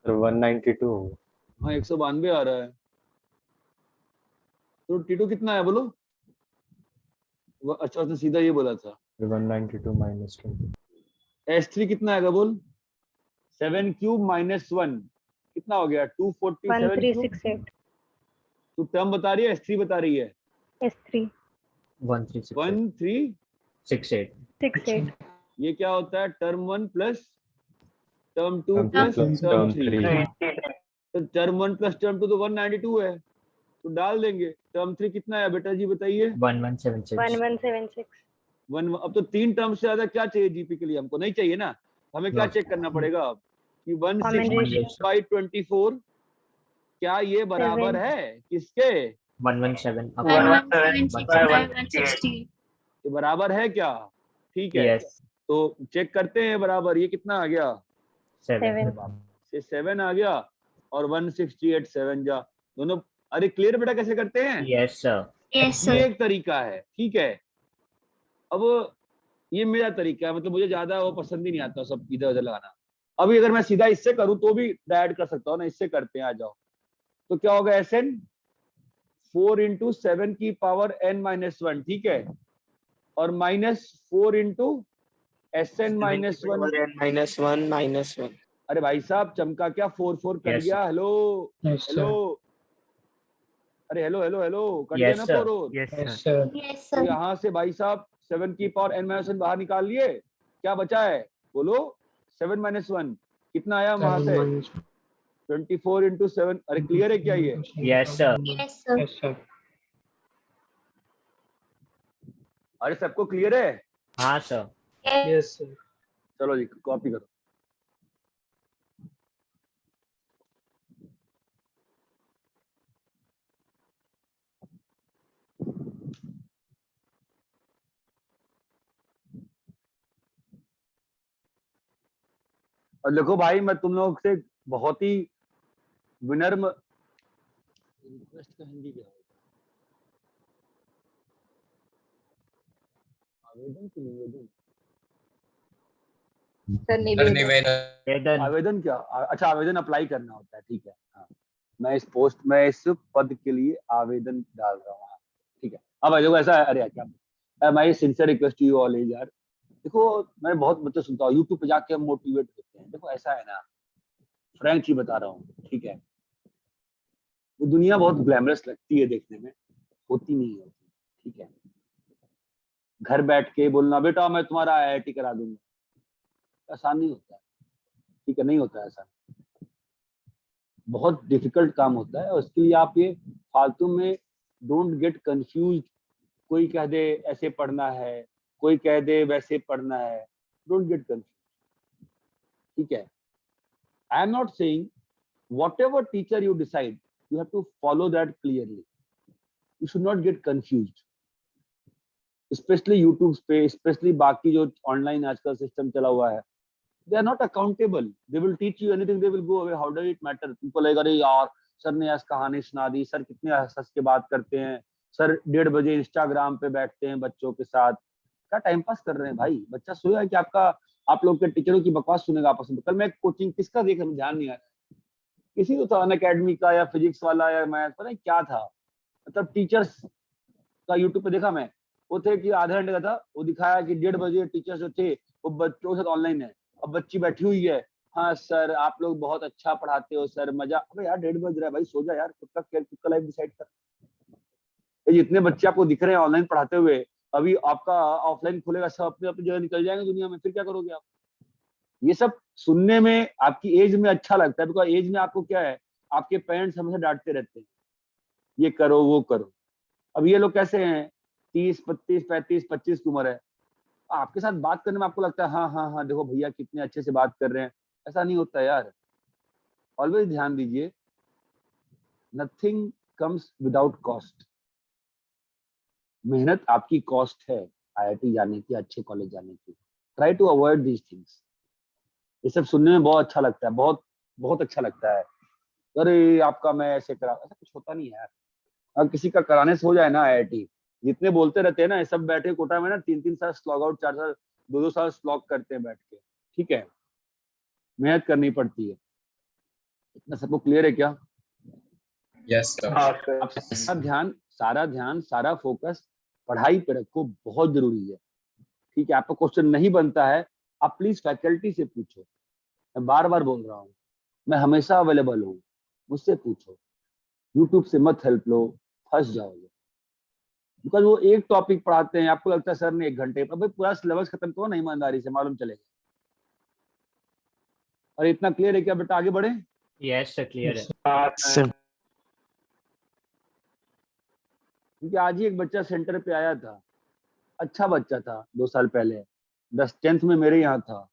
सर 192। हाँ 192 आ रहा है। तो T2 कितना है बोलो? अच्छा उसने सीधा ये बोला था। 192 minus 20. S3 कितना आएगा बोल? 7 क्यूब माइनस 1 कितना हो गया? 247 क्यूब। 1368 तो टर्म बता रही है S3 बता रही है? S3 1368. 1368। 68 ये क्या होता है? Term 1 plus term 2 Term plus two plus term term 3। three. तो टर्म 1 प्लस टर्म 2 तो 192 है, तो डाल देंगे। टर्म 3 कितना है बेटा जी बताइए? 1176. 1176 वन। अब तो 3 टर्म से ज्यादा क्या चाहिए जीपी के लिए? हमको नहीं चाहिए ना। हमें क्या No. चेक करना पड़ेगा अब कि Common 160 by 24 क्या ये बराबर Seven. है किसके? 117. 116 ये बराबर है क्या? ठीक है, Yes. तो चेक करते हैं बराबर। ये कितना आ गया? 7. से 7 आ गया और 168 7 जा दोनों। अरे क्लियर बेटा कैसे करते हैं? Yes, sir. यस ये सर। एक तरीका है, ठीक है। अब ये मेरा तरीका है, मतलब मुझे ज्यादा वो पसंद ही नहीं आता सब इधर उधर लगाना। अभी अगर मैं सीधा इससे करूं तो भी ऐड कर सकता हूँ ना। इससे करते हैं, आ जाओ। तो क्या होगा? SN 4 into 7 की पावर n minus 1, ठीक है, और -4 into SN minus 1 -1 अरे भाई साहब चमका क्या? 4 4 कट Yes, गया। हेलो हेलो, अरे हेलो हेलो हेलो, कट गया Yes, ना sir. 4 और। Yes, sir. यस तो सर। यहाँ से भाई साहब 7 की पावर n minus 1 बाहर निकाल लिए। क्या बचा है बोलो? 7 minus 1 कितना आया वहां से? 24 into 7। अरे क्लियर है क्या ये? Yes, sir. Yes sir. अरे सबको क्लियर है? हाँ, sir. Yes, sir. चलो जी कॉपी करो। और देखो भाई मैं तुम लोग से बहुत ही विनम्र रिक्वेस्ट का हिंदी क्या होगा? आवेदन की निवेदन? सर सर निवेदन निवेदन। आवेदन क्या? अच्छा आवेदन अप्लाई करना होता है, ठीक है। हाँ मैं इस पद के लिए आवेदन डाल रहा हूँ। हाँ, ठीक है। अब देखो ऐसा है, अरे क्या my sincere request to you all is यार, देखो मैं बहुत बच्चे सुनता हूँ यूट्यूब पे जाके हम मोटिवेट होते हैं। देखो ऐसा है ना, फ्रैंक ही बता रहा हूँ, ठीक है। वो दुनिया बहुत ग्लैमरस लगती है देखने में, होती नहीं होती, ठीक है। घर बैठ के बोलना बेटा मैं तुम्हारा IIT करा दूंगा, आसान नहीं होता है, ठीक है, नहीं होता है ऐसा। बहुत डिफिकल्ट काम होता है और उसके लिए आप ये फालतू में डोंट गेट कंफ्यूज। कोई कह दे ऐसे पढ़ना है, कोई कह दे वैसे पढ़ना है, डोंट गेट कंफ्यूज, ठीक है। I am not saying whatever teacher you decide, you have to follow that clearly. You should not get confused. Especially YouTube पे, especially बाकी जो ऑनलाइन आजकल सिस्टम चला हुआ है, they are not accountable. They will teach you anything, they will go away. How does it matter? तुमको लगेगा अरे यार सर ने आज कहानी सुना दी, सर कितने हंस के बात करते हैं, सर 1:30 बजे इंस्टाग्राम पे बैठते हैं बच्चों के साथ। क्या टाइम पास कर रहे हैं भाई? बच्चा सोया है कि आपका आप लोग के टीचरों की बकवास सुनेगा आपस में? कल मैं कोचिंग किसका देख रहा ध्यान नहीं आ रहा, किसी को था अनअकैडमी का या फिजिक्स वाला या मैथ, पता नहीं क्या था, मतलब टीचर्स का यूट्यूब पे देखा मैं। वो थे कि आधे घंटे का था, वो दिखाया कि 1:30 बजे टीचर्स जो थे वो बच्चों के साथ ऑनलाइन है। अब बच्ची बैठी हुई है, हाँ सर आप लोग बहुत अच्छा पढ़ाते हो सर, मजा। अबे यार 1:30 बज रहा है भाई, सो जा यार, खुद का केयर, खुद का लाइफ डिसाइड कर। ये जितने बच्चे आपको दिख रहे हैं ऑनलाइन पढ़ाते हुए, अभी आपका ऑफलाइन खुलेगा, सब अपने अपनी जगह निकल जाएंगे दुनिया में, फिर क्या करोगे आप? ये सब सुनने में आपकी एज में अच्छा लगता है, बिकॉज एज में आपको क्या है, आपके पेरेंट्स हमेशा डांटते रहते हैं, ये करो वो करो। अब ये लोग कैसे हैं, 30 32 35 25 की उम्र है, आपके साथ बात करने में आपको लगता है हाँ हाँ हाँ देखो भैया कितने अच्छे से बात कर रहे हैं। ऐसा नहीं होता यार। ऑलवेज ध्यान दीजिए, नथिंग कम्स विदाउट कॉस्ट। मेहनत आपकी कॉस्ट है IIT जाने की, अच्छे कॉलेज जाने की। Try to avoid these things. ये सब सुनने में बहुत अच्छा लगता है, बहुत बहुत अच्छा लगता है। अरे आपका मैं ऐसे करा, ऐसा कुछ होता नहीं है यार। अगर किसी का कराने से हो जाए ना IIT, जितने बोलते रहते हैं ना, ये सब बैठे कोटा में ना 3-3 साल स्लॉग आउट, 4 साल 2-2 साल स्लॉग करते हैं बैठ के, ठीक है। मेहनत करनी पड़ती है, इतना सबको क्लियर है क्या? Yes sir. हाँ सर। आप सारा ध्यान सारा फोकस पढ़ाई पे रखो, बहुत जरूरी है। ठीक है, आपका क्वेश्चन नहीं बनता है, आप प्लीज फैकल्टी से पूछो। मैं बार बार बोल रहा हूँ, मैं हमेशा अवेलेबल हूँ, मुझसे पूछो। यूट्यूब से मत हेल्प लो, फंस जाओगे। बिकॉज वो एक टॉपिक पढ़ाते हैं, आपको लगता है सर ने 1 घंटे, भाई पूरा सिलेबस खत्म करो ना, ईमानदारी से मालूम चलेगा। और इतना क्लियर है क्या बेटा, आगे बढ़े? यस सर, क्लियर है। हाँ सर। सर क्योंकि आज ही एक बच्चा सेंटर पे आया था, अच्छा बच्चा था, 2 साल पहले 10th में मेरे यहाँ था।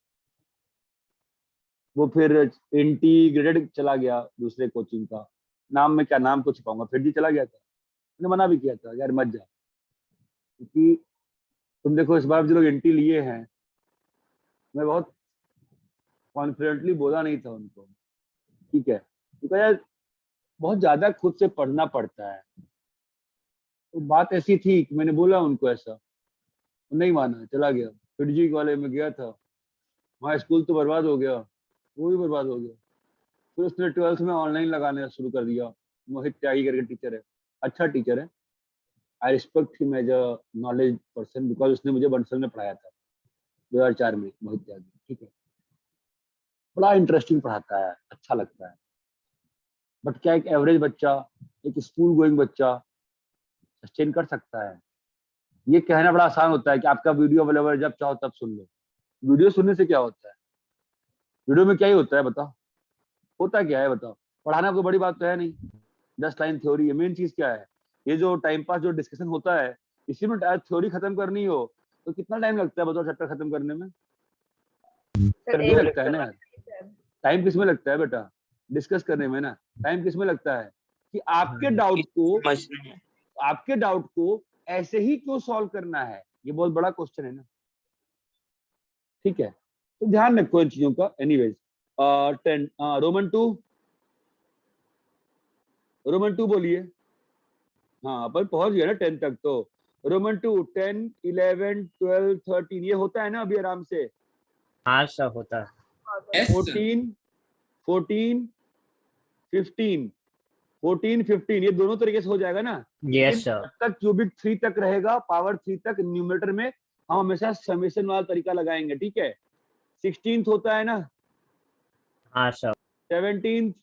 वो फिर इंटीग्रेटेड चला गया दूसरे कोचिंग का, नाम में क्या नाम को छुपाऊंगा, फिर भी चला गया था। मैंने मना भी किया था, यार मत जा, क्योंकि तुम देखो इस बार जो लोग इंटी लिए हैं, मैं बहुत कॉन्फिडेंटली बोला नहीं था उनको, ठीक है, क्योंकि यार बहुत ज्यादा खुद से पढ़ना पड़ता है। तो बात ऐसी थी कि मैंने बोला उनको ऐसा, नहीं माना, चला गया। फिर वाले में गया था, वहाँ स्कूल तो बर्बाद हो गया, वो भी बर्बाद हो गया। फिर उसने 12th में ऑनलाइन लगाना शुरू कर दिया। मोहित त्यागी करके टीचर है, अच्छा टीचर है, I respect him as a knowledge person, because उसने मुझे बंसल में पढ़ाया था 2004 में, मोहित त्यागी, ठीक है। बड़ा इंटरेस्टिंग पढ़ाता है, अच्छा लगता है। बट क्या एक एवरेज बच्चा, एक स्कूल गोइंग बच्चा सस्टेन कर सकता है? ये कहना बड़ा आसान होता है कि आपका वीडियो अवेलेबल है, जब चाहो तब सुन लो। वीडियो सुनने से क्या होता है? वीडियो में क्या ही होता है बताओ, होता क्या है बताओ? पढ़ाना कोई बड़ी बात तो है नहीं, 10 लाइन थ्योरी है। मेन चीज क्या है? ये जो टाइम पास जो डिस्कशन होता है, इसी में थ्योरी खत्म करनी हो तो कितना टाइम लगता है बताओ चैप्टर खत्म करने में? सर नहीं 2 लगता है ना यार। टाइम किस में लगता है बेटा? डिस्कस करने में ना। टाइम किस में लगता है कि आपके डाउट को ऐसे ही क्यों सॉल्व करना है, ये बहुत बड़ा क्वेश्चन है ना। ठीक है, तो ध्यान रखो इन चीजों का। एनीवेज 10 रोमन 2 बोलिए। हाँ, अपन पहुंच गए ना 10 तक। तो रोमन 2 10 11 12 13 ये होता है ना अभी आराम से। हाँ सर, होता है। 14 14 15 14 15 ये दोनों तरीके से हो जाएगा ना। Yes sir. जब तक क्यूबिक 3 तक रहेगा, पावर 3 तक न्यूमरेटर में हम हमेशा समेशन वाला तरीका लगाएंगे, ठीक है। 16th होता है ना, हाँ सर। 17th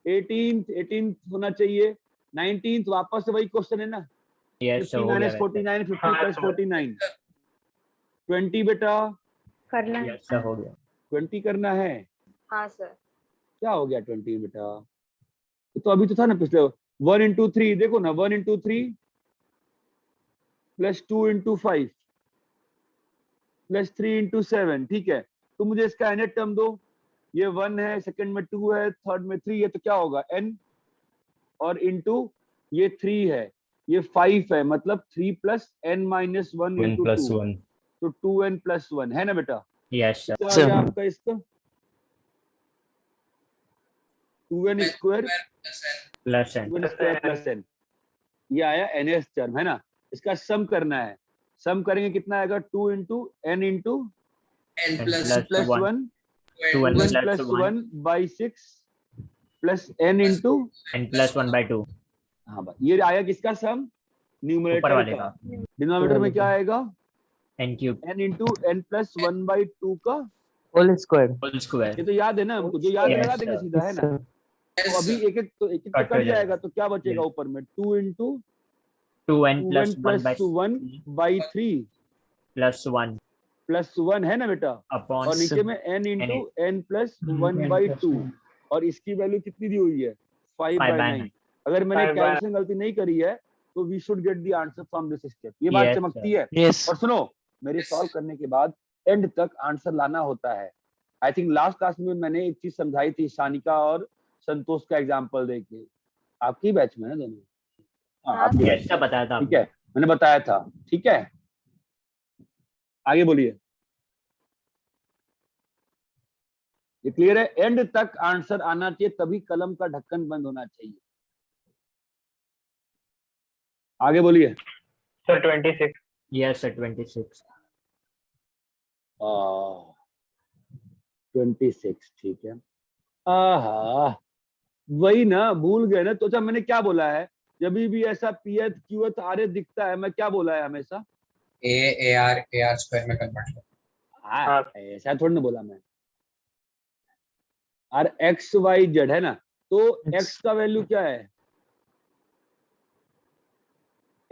18th होना चाहिए, 19th वापस से वही क्वेश्चन है ना। यस सर, 50 हो गया minus 49 50 हाँ, plus 49 20 बेटा, करना है। यस सर, हो गया। 20 करना है। हाँ सर। क्या हो गया 20 बेटा? तो अभी तो था ना पिछले 1 into 3, देखो ना 1 into 3 plus 2 into 5 plus 3 into 7, ठीक है। तो मुझे इसका nth टर्म दो। ये 1 है, सेकंड में 2 है, थर्ड में 3 है, तो क्या होगा n, और इंटू ये 3 है, ये 5 है, मतलब 3 plus n minus 1 into 2, तो 2n plus 1 है ना बेटा। Yes sir. क्या आ गया आपका इसका 2n square plus N. 2n square plus n, ये आया nth टर्म है ना। इसका सम करना है, सम करेंगे कितना आएगा 2 into n into plus 1 2n plus 1 by 6 plus n into n plus 1 by 2 हाँ भाई, ये आया किसका सम? ऊपर न्यूमरेटर वाले का। का डिनोमिनेटर में क्या आएगा? n cube n into n plus 1 by 2 का होल स्क्वायर। Whole square. ये तो याद है ना हमको, जो याद है लगा देंगे सीधा, है ना। तो अभी एक एक तो कट हो कट जाएगा, जाएगा। तो क्या बचेगा ऊपर में 2 into 2n 2n plus 1 plus by 1 by 3 plus 1 plus 1 है ना बेटा, upon और नीचे में n into n plus 1 by 2, और इसकी वैल्यू कितनी दी हुई है 5 by 9। अगर मैंने 5 by कैलकुलेशन गलती नहीं करी है तो we should get the answer from this step. ये बात Yes, चमकती है। यस और सुनो, मेरे सॉल्व करने के बाद एंड तक आंसर लाना होता है। आई थिंक लास्ट क्लास में मैंने एक चीज समझाई थी, शानिका और संतोष का एग्जांपल देके। आपकी बैच में है दोनों? हाँ, आपकी बैच yes, सब बताया था ठीक है, मैंने बताया था, ठीक है। आगे बोलिए, ये क्लियर है? एंड तक आंसर आना चाहिए, तभी कलम का ढक्कन बंद होना चाहिए। आगे बोलिए। सर 26। yes sir 26 26 ठीक है। आहा, वही ना, भूल गए ना। तो अच्छा मैंने क्या बोला है, जब भी ऐसा पीएथ क्यूएथ आरएथ दिखता है, मैं क्या बोला है हमेशा? ए आर स्क्वायर में कन्वर्ट कर। हाँ, ऐसा थोड़ी ना बोला मैं। और एक्स वाई जेड है ना, तो एक्स का वैल्यू क्या है?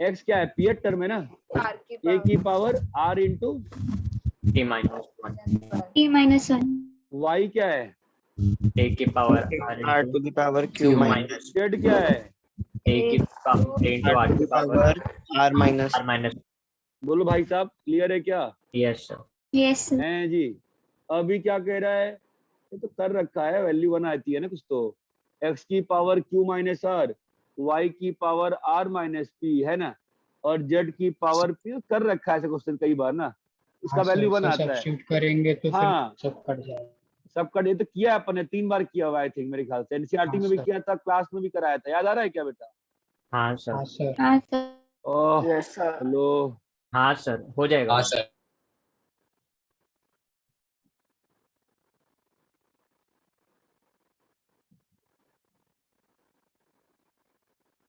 एक्स क्या है? पीएथ टर्म है ना, R की ए की power power R into t minus 1 t-1 Y क्या है? a की power r r into to the power q q minus Z क्या है? a की power a into r r to की the power power r minus r minus। बोलो भाई साहब, क्लियर है क्या? yes sir। yes sir हैं जी। अभी क्या कह रहा है? ये तो कर रखा है, वैल्यू 1 आती है ना कुछ तो। एक्स की power q minus R, Y की पावर r माइनस पी है ना, और जेड की पावर p। कर रखा है ऐसा क्वेश्चन कई बार ना, इसका वैल्यू 1 आता है। सब्स्टिट्यूट करेंगे तो हाँ, फिर सब कट जाएगा। सब का ये तो किया है अपन ने, 3 बार किया हुआ आई थिंक, मेरे ख्याल से एनसीईआरटी में भी किया था, क्लास में भी कराया था। याद आ रहा है क्या बेटा? हाँ सर। हाँ सर। हाँ sir ओह yes sir हेलो। हाँ सर, हो जाएगा। हाँ सर।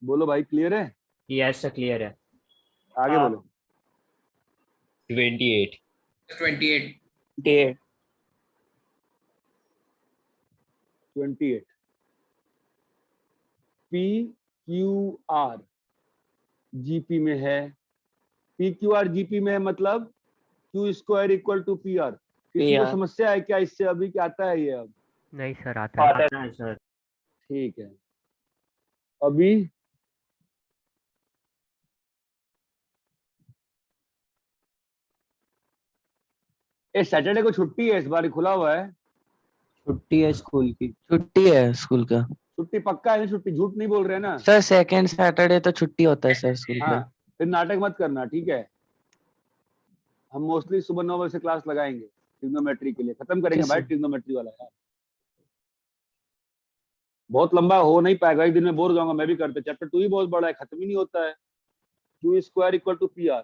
बोलो भाई, क्लियर है? yes sir, क्लियर है। आगे हाँ। बोलो। 28 28 day 28 P Q R GP में है। पी क्यू आर जीपी में है, मतलब Q square equal to P R. किसी को PR समस्या है क्या इससे? अभी क्या आता है ये? अब नहीं सर, आता है। आता है सर। ठीक है। अभी इस सैटरडे को छुट्टी है, इस बार खुला हुआ है। छुट्टी है स्कूल की छुट्टी है स्कूल का छुट्टी पक्का है ना? छुट्टी झूठ नहीं बोल रहे ना? सर। सेकेंड सैटरडे तो छुट्टी होता है सर स्कूल हाँ, का। फिर नाटक मत करना, ठीक है? हम मोस्टली सुबह 9 बजे से क्लास लगाएंगे ट्रिग्नोमेट्री के लिए। खत्म करेंगे Okay, भाई sir. ट्रिग्नोमेट्री वाला यार, बहुत लंबा हो नहीं पाएगा, एक दिन में बोर हो जाऊंगा मैं भी करते। चैप्टर 2 ही बहुत बड़ा है, खत्म ही नहीं होता है। Q square equal to P R,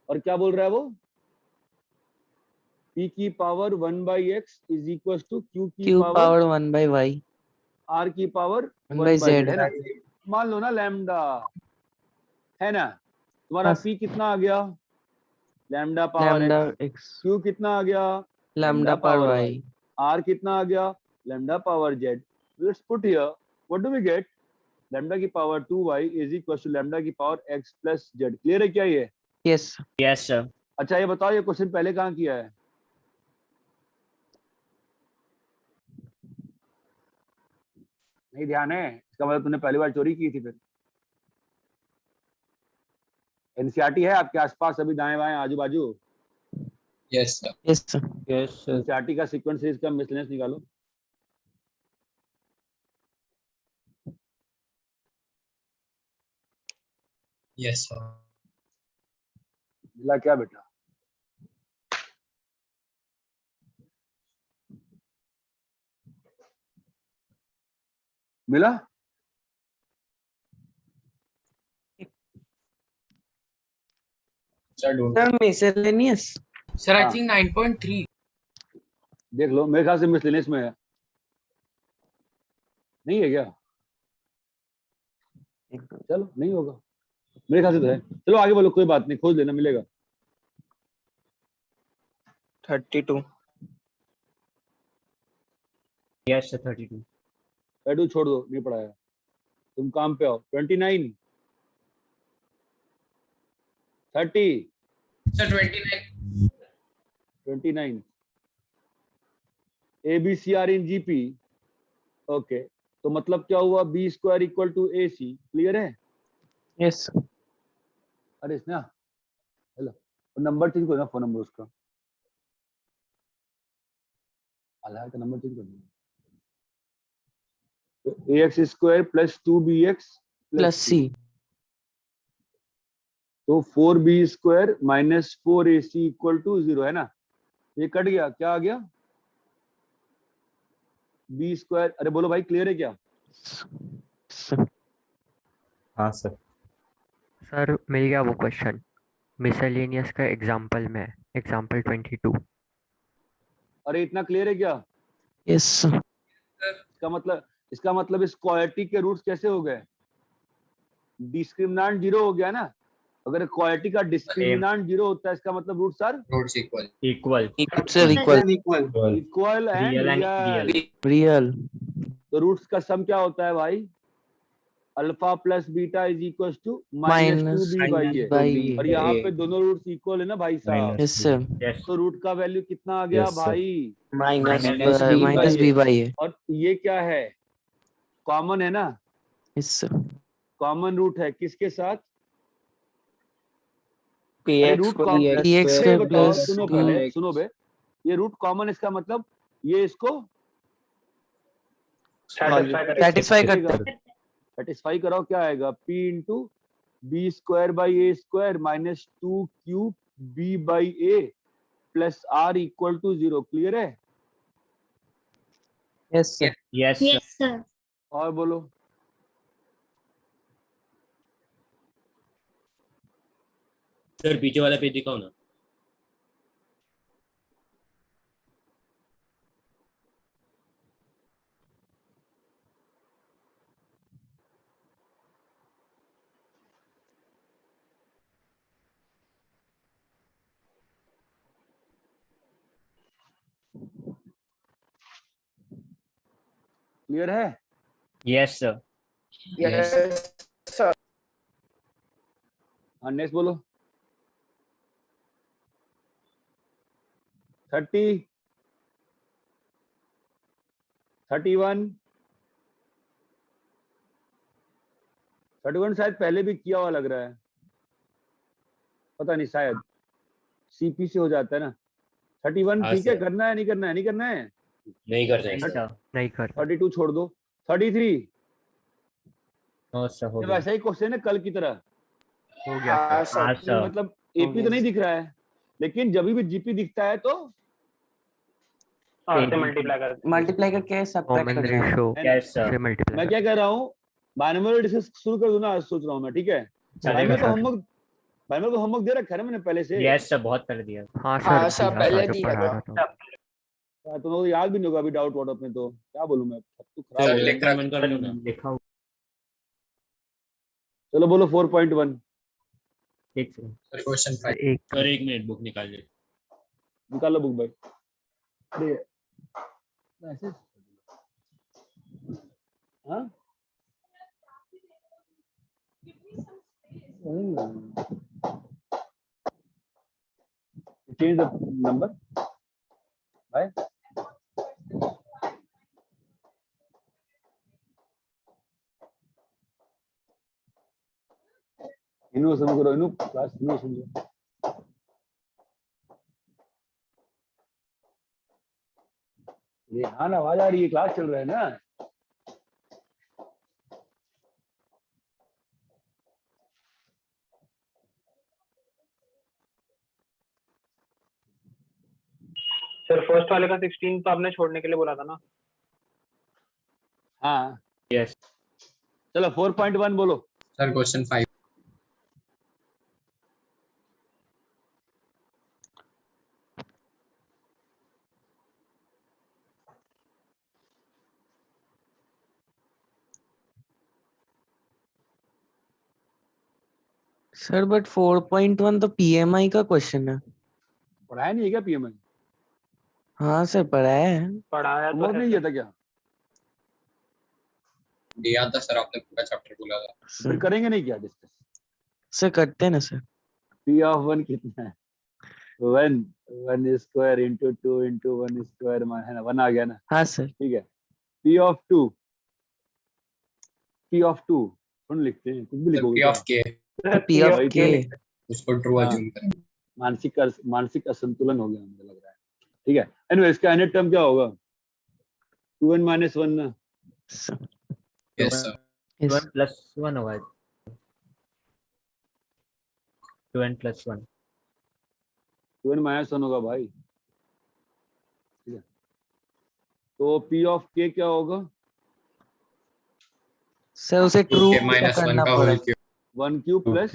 और क्या बोल रहा है वो? p की power 1 by X is equal to q की Q power power 1 by y r की power 1 1 by by z। z है ना। मान लो ना लैम्डा है ना, तुम्हारा हाँ। p कितना आ गया? Lambda power lambda x। x q कितना आ गया? Lambda power y। r कितना आ गया? Lambda power z। Let's put here, what do we get? Lambda की power 2y is equal to lambda की power x plus z। Clear है क्या ये? Yes yes sir। अच्छा ये बताओ, ये क्वेश्चन पहले कहाँ किया है? नहीं ध्यान है? इसका मतलब तूने पहली बार चोरी की थी फिर। एनसीईआरटी है आपके आसपास अभी, दाएं बाएं आजू बाजू? Yes sir. Yes sir. yes sir NCERT का सीक्वेंस सीरीज का मिसलेनियस निकालो। Yes sir. मिला क्या बेटा? मिला? सर ढूंढ। Sir miscellaneous. सर हाँ। I think 9.3। देख लो, मेरे ख्याल से मिसलेनियस में है। नहीं है क्या? चलो नहीं होगा, मेरे ख्याल से तो है। चलो आगे बोलो, कोई बात नहीं, खोज लेना, मिलेगा। 32 yes sir, 32। एडू छोड़ दो, नहीं पढ़ाया, तुम काम पे आओ। 29 30 sir 29। 29 ABCR in GP। Okay, तो मतलब क्या हुआ? B square equal to AC। Clear है? यस अरे इसने हेलो, नंबर चेंज करो ना, फोन नंबर उसका आधार का नंबर चेंज कर दो। तो AX square plus 2BX plus C। तो 4B square minus 4AC equal to 0 है ना। ये कट गया, क्या आ गया? B square. अरे बोलो भाई, क्लियर है क्या? हाँ सर। सर मिल गया वो क्वेश्चन मिसलेनियस का एग्जांपल में, एग्जांपल 22। अरे इतना क्लियर है क्या? यस इसका मतलब इसका मतलब इस क्वालिटी के रूट्स कैसे हो गए? डिस्क्रिमिनेंट 0 हो गया ना। अगर क्वालिटी का डिस्क्रिमिनेंट 0 होता है इसका मतलब roots are roots equal equal equal and real and real. Real. तो रूट्स का सम क्या होता है भाई? Alpha plus beta is equal to -2b/a। और यहाँ पे दोनों रूट्स इक्वल है ना भाई साहब। Yes sir. यस तो रूट का वैल्यू कितना आ गया Yes, sir. भाई? Minus b/a। और ये क्या है? कॉमन है ना। Yes sir. कॉमन रूट है किसके साथ? px ये बताओ, प्लस सुनो पहले, सुनो बे। ये रूट कॉमन, इसका मतलब ये इसको सेटिस्फाई करता है। सेटिस्फाई कराओ। क्या आएगा? p into b² minus 2 b/a plus r equal to 0। Clear है? Yes sir. Yes yes sir. और बोलो। सर पीछे वाला पेज दिखाओ ना। क्लियर है? Yes sir. Yes sir. हाँ नेक्स्ट बोलो। 30 31 31 शायद पहले भी किया हुआ लग रहा है, पता नहीं, शायद सीपी से हो जाता है ना। 31 हाँ, ठीक है, सर। करना है नहीं करना है? नहीं करना है। नहीं करते हैं नहीं सर। सर। नहीं कर 32 छोड़ दो। 33 नो सर हो ये गया। वैसा ही क्वेश्चन है कल की तरह। हो गया हाँ सर। सर। हाँ सर। मतलब एपी तो नहीं दिख रहा है, लेकिन जब भी जीपी दिखता है तो और से मल्टीप्लाई कर मल्टीप्लाई करके सब्ट्रैक्ट कॉमन करना है। Ratio yes sir. से मल्टीप्लाई मैं क्या कह रहा हूँ, बाइनोमियल डिस्कस शुरू कर दूं ना, आज सोच रहा हूँ मैं। ठीक है, चलेगा बाइनोमियल को होमवर्क दे रखा है ना मैंने पहले से। यस सर बहुत कर दिया। हाँ हाँ सर सर, दिया पहले था जब दिया पढ़ा था। रहा था। तुम लोग याद भी नहीं होगा अभी डाउट वाउट अपने, तो क्या बोलूं मैं, सब तो खराब सर हो गया। लिख रहा मन कर लो ना। लिखा हुआ चलो बोलो 4.1 ठीक सर। सर क्वेश्चन 5 एक सर 1 मिनट बुक निकाल ले। निकालो बुक भाई। अरे ऐसे हाँ चेंज द नंबर भाई। इन्हों समझ करो, इन्हों क्लास इन्हों समझो। ये हाँ आवाज आ रही है, क्लास चल रहा है ना। सर फर्स्ट वाले का 16 तो आपने छोड़ने के लिए बोला था ना। हाँ यस चलो 4.1 बोलो। सर क्वेश्चन 5 सर बट 4.1 तो पीएमआई का क्वेश्चन है। पढ़ाया नहीं है क्या पीएमआई? हाँ सर पढ़ाया है। पढ़ाया तो होमवर्क है नहीं सर। किया था क्या? दिया था सर, आपने पूरा चैप्टर बोला था। फिर करेंगे नहीं क्या डिस्कस? सर करते हैं ना सर। पी ऑफ 1 कितना है? 1 स्क्वायर इंटू 2 इंटू 1 स्क्वायर है ना, 1 आ गया ना। हाँ सर। ठीक है, पी ऑफ 2 सुन लिखते हैं, कुछ भी सर लिखोगे पी क्या? ऑफ के पी ऑफ वही के। उसको ट्रू हाँ। अज्यूम करें। मानसिक असंतुलन हो गया मुझे लग रहा है। ठीक है, एनीवे इसका nth टर्म क्या होगा? 2n - 1 ना। Yes sir. 2n + 1 होगा। 2n + 1 2n - 1 होगा भाई। ठीक है, तो पी ऑफ के क्या होगा? सर उसे ट्रू के -1 करना का होल पड़ेगा। Cube 1 cube plus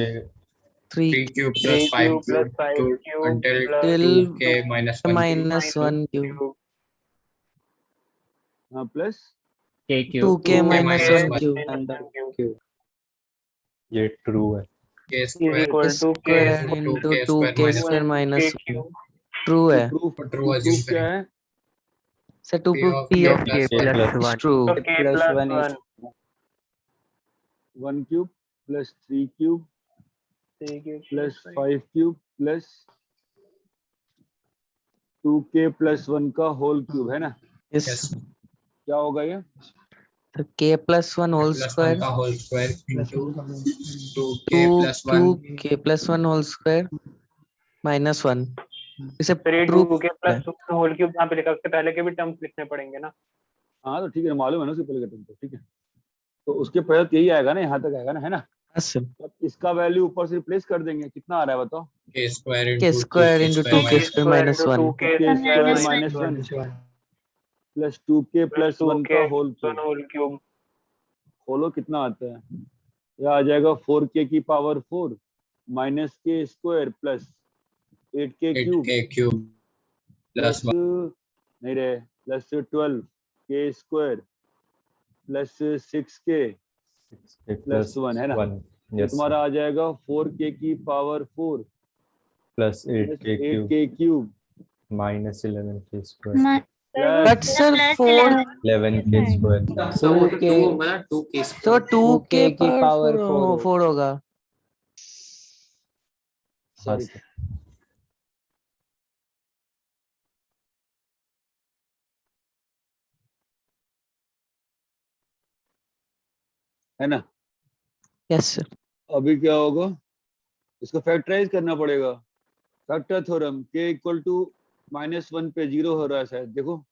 3 3 cube plus 5 cube until till 2k -1 cube -1 cube हाँ प्लस k टू cube के 2k minus minus one one. Cube ये ट्रू है। k is square equal to square k into 2k to square के minus square 1. Minus k cube. True है proof True assume क्या करें. है? Sir to P of P k of plus k 1 plus plus is 1 true So k plus 1. 1 cube plus 3 cube Three cube plus plus 5 cube plus 2k plus 1 का whole cube है ना? Yes yes क्या होगा ये? तो k plus one whole plus 1 square का whole square into 2k two plus 1 cube k plus one whole square minus one इसे फिर ये proof 2k plus 2 whole cube यहाँ पे लिखा, उसके पहले के भी टर्म्स लिखने पड़ेंगे ना. हाँ तो ठीक है, मालूम है ना उसके पहले का term तो, ठीक है। तो उसके पहले तो यही आएगा ना, यहाँ तक आएगा ना, है ना? अब इसका वैल्यू ऊपर से रिप्लेस कर देंगे, कितना आ रहा है बताओ? k square के into square 2k into square to के minus square minus one 2k k square square minus minus 1 1 plus 2k plus 1 का 2k whole 1 cube. whole cube. खोलो कितना आता है? यह आ जाएगा 4k की पावर 4 माइनस के square plus 8k cube 8k cube plus plus नहीं रहे plus 12k square plus 6k plus 1 है ना? तो तुम्हारा आ जाएगा 4k की power 4 plus plus 8k k cube minus 11k square but sir four 11k square. So वो तो 2k 2 होगा ना, 2k तो square. टू के की पावर फोर फोर होगा सॉरी है ना? यस सर अभी क्या होगा? इसको फैक्टराइज करना पड़ेगा। Factor theorem k equal to -1 पे 0 हो रहा है शायद, देखो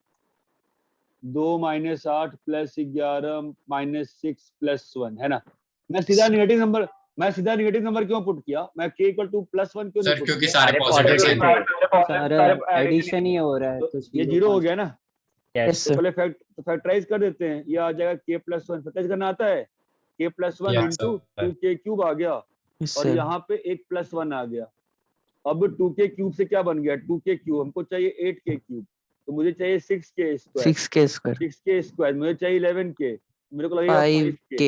2 - 8 प्लस 11 -6 प्लस 1 है ना? मैं सीधा नेगेटिव नंबर क्यों पुट किया? मैं k इक्वल टू +1 क्यों नहीं सर पुट क्योंकि किया? सारे पॉजिटिव positive हैं. सारा एडिशन ही हो रहा है तो ये 0 हो गया ना? yes यस तो सर पहले फैक्टराइज कर देते हैं। ये आ जाएगा k+1, फैक्टराइज करना आता है? k+1 Yes, into sir. 2k cube आ गया यस और सर यहाँ पे एक +1 आ गया। अब 2k क्यूब से क्या बन गया? 2k क्यूब हमको चाहिए 8k क्यूब, तो मुझे चाहिए 6k square, 6k square 6k square मुझे चाहिए 11k, मेरे को लगेगा 5k 5k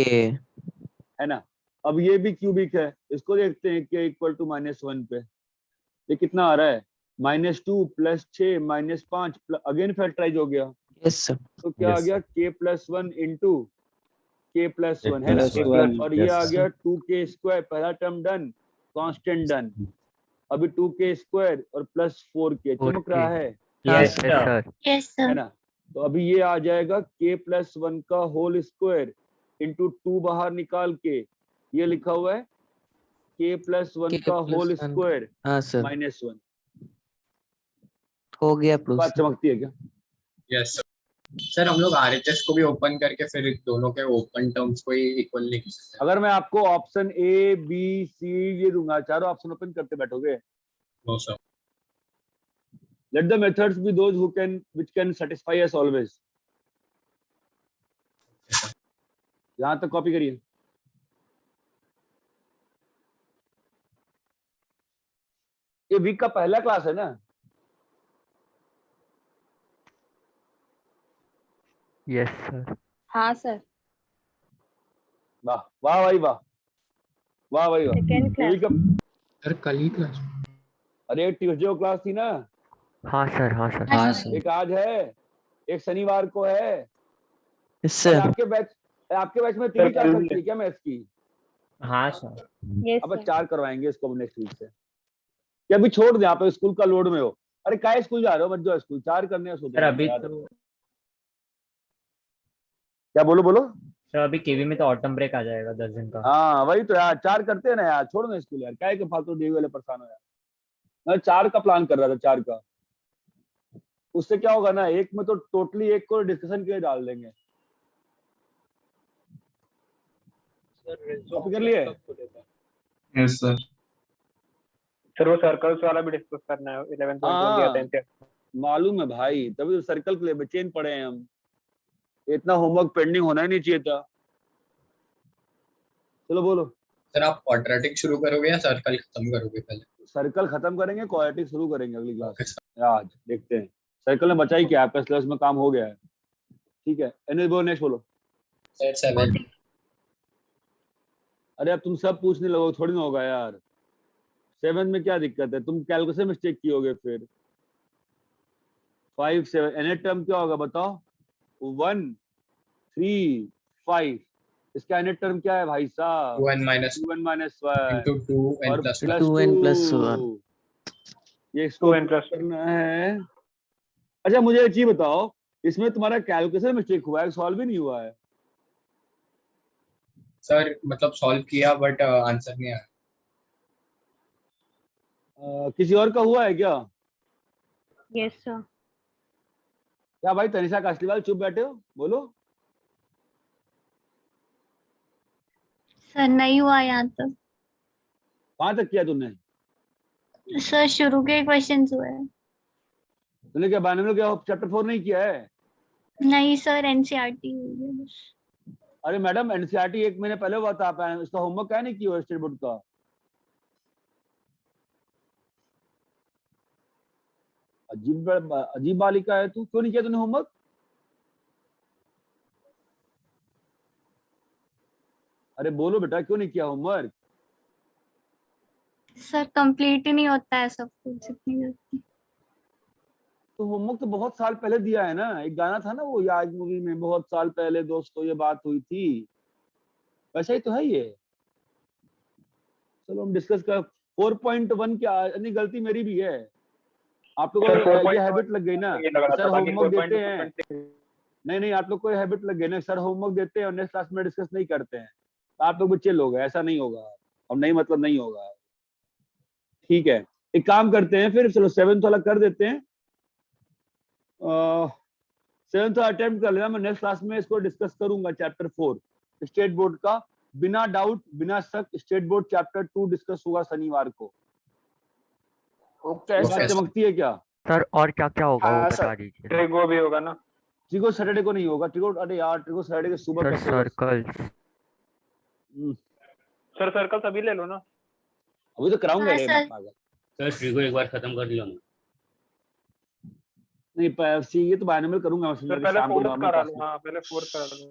है ना? अब ये भी क्यूबिक है, इसको देखते हैं k इक्वल टू -1 पे ये कितना आ रहा है? -2 + 6 -5 अगेन फैक्टराइज हो गया, यस सर तो क्या आ Yes, गया? k+1 इंटू k+1 है ना? plus one, और ये yes, आ sir. गया 2k स्क्वायर, पहला टर्म डन, कांस्टेंट डन। अभी 2k स्क्वायर और प्लस 4k चमक रहा है, yes yes sir sir है ना? तो अभी ये आ जाएगा k+1 का होल स्क्वायर इंटू 2 बाहर निकाल के ये लिखा हुआ है k+1 का होल K+1 स्क्वायर हाँ सर -1। हो गया प्रूफ बात चमकती है क्या? यस सर हम लोग RHS को भी ओपन करके फिर दोनों के ओपन टर्म्स को ही इक्वल लिख सकते हैं. अगर मैं आपको ऑप्शन A B C ये दूंगा, चारों ऑप्शन ओपन करते बैठोगे? No sir. Let the methods be those which can satisfy us always. यहाँ तक कॉपी करिए। ये वीक का पहला क्लास है ना? yes sir हाँ सर वाह वाह भाई वाह, वाह भाई वाह। Second ये वीक class. का सर कल ही क्लास. अरे ट्यूसडे को क्लास थी ना? हाँ सर हाँ सर हाँ सर एक आज है, एक शनिवार को है। यस और सर आपके बैच में 3 क्लास लगती है क्या मैथ्स की? हाँ sir Yes अब sir. 4 करवाएंगे इसको नेक्स्ट वीक से। क्या अभी छोड़ दें? आप स्कूल का लोड में हो? अरे काय स्कूल जा रहे हो? मत जाओ स्कूल, 4 करने हैं सर अभी यार। तो क्या बोलो? सर अभी केवी में तो ऑटम ब्रेक आ जाएगा 10 दिन का। हाँ वही तो यार, 4 करते हैं ना यार, छोड़ दो स्कूल यार, काय के फालतू डीवी वाले परेशान हो यार। मैं 4 का प्लान कर रहा था, 4 का। उससे क्या होगा ना, एक में तो टोटली एक को डिस्कशन के लिए डाल देंगे। कॉपी कर लिए? Yes sir. सर वो सर्कल्स वाला भी डिस्कस करना है 11th हाँ। 20 10th. मालूम है भाई, तभी तो सर्कल के लिए बेचैन पड़े हैं हम। इतना होमवर्क पेंडिंग होना ही नहीं चाहिए था। चलो बोलो। सर आप क्वाड्रेटिक शुरू करोगे या सर्कल खत्म करोगे पहले? सर्कल खत्म करेंगे, क्वाड्रेटिक शुरू करेंगे अगली क्लास Okay, में। आज देखते हैं सर्कल में बचा ही क्या है, सिलेबस में काम हो गया है। ठीक है, एनएस बोलो, नेक्स्ट बोलो। सर 7 अरे अब तुम सब पूछने लगो थोड़ी ना होगा यार। 7 में क्या दिक्कत है, तुम कैलकुलेशन मिस्टेक की होगे फिर। 5 7 एन टर्म क्या होगा बताओ। 1 3 5, इसका एन टर्म क्या है भाई साहब। 2n minus 2n minus 1 into 2n और plus 1. प्लस 2n plus 2, ये इसको 2n plus 1. करना है। अच्छा मुझे एक चीज बताओ, इसमें तुम्हारा कैलकुलेशन मिस्टेक हुआ है, सॉल्व भी नहीं हुआ है। सर मतलब सॉल्व किया बट आंसर नहीं आया. किसी और का हुआ है क्या? Yes sir. क्या भाई तनिषा कास्लीवाल चुप बैठे हो, बोलो। सर नहीं हुआ यहाँ तक। कहाँ तक किया तुमने? सर शुरू के क्वेश्चन हुए हैं। तुमने क्या बारे में क्या चैप्टर 4 नहीं किया है? नहीं सर एनसीईआरटी हुई है बस। अरे मैडम एनसीईआरटी 1 महीने पहले हुआ था, आप इसका होमवर्क क्या नहीं किया स्टेट बोर्ड का? अजीब बालिका है तू, क्यों नहीं किया तूने होमवर्क? अरे बोलो बेटा क्यों नहीं किया होमवर्क? सर कंप्लीट ही नहीं होता है सब कुछ इतनी जल्दी। तो होमवर्क तो बहुत साल पहले दिया है ना, एक गाना था ना वो याद मूवी में, बहुत साल पहले दोस्तों ये बात हुई थी, वैसा ही तो है ये। चलो हम डिस्कस कर। 4.1 क्या नहीं, गलती मेरी भी है। आप लोगों सर, को 4.1 ये हैबिट लग गई ना, ये लग रहा सर था, बाकी होमवर्क देते 4.2 हैं। नहीं नहीं, आप लोग को ये हैबिट लग गई ना, सर होमवर्क देते हैं और नेक्स्ट क्लास में डिस्कस नहीं करते हैं, तो आप लोग भी चिल हो गए। ऐसा नहीं होगा, अब नहीं मतलब नहीं होगा। ठीक है, एक काम करते हैं फिर, चलो 7th वाला कर देते हैं। 7th अटेम्प्ट कर लेना, मैं नेक्स्ट क्लास में इसको डिस्कस करूंगा। चैप्टर 4 स्टेट बोर्ड का, बिना डाउट बिना शक स्टेट बोर्ड चैप्टर 2 डिस्कस होगा शनिवार को। ओके बात सर। चमकती है क्या? सर और क्या क्या होगा वो हाँ, बता सर। दीजिए। ट्रिगो भी होगा ना. ट्रिगो सैटरडे को नहीं होगा, ट्रिगो अरे यार ट्रिगो सैटरडे के सुबह सर कैसे होगा? सर्कल्स। सर सर्कल सभी ले लो ना. अभी तो कराऊंगा हाँ रे सर। पागल। सर ट्रिगो एक बार खत्म कर लिया ना. नहीं ये तो बायनोमियल करूंगा मैं सर पहले शाम को फोर्थ नॉर्मल करा क्लास लो. में। हाँ पहले फोर्थ करा लो.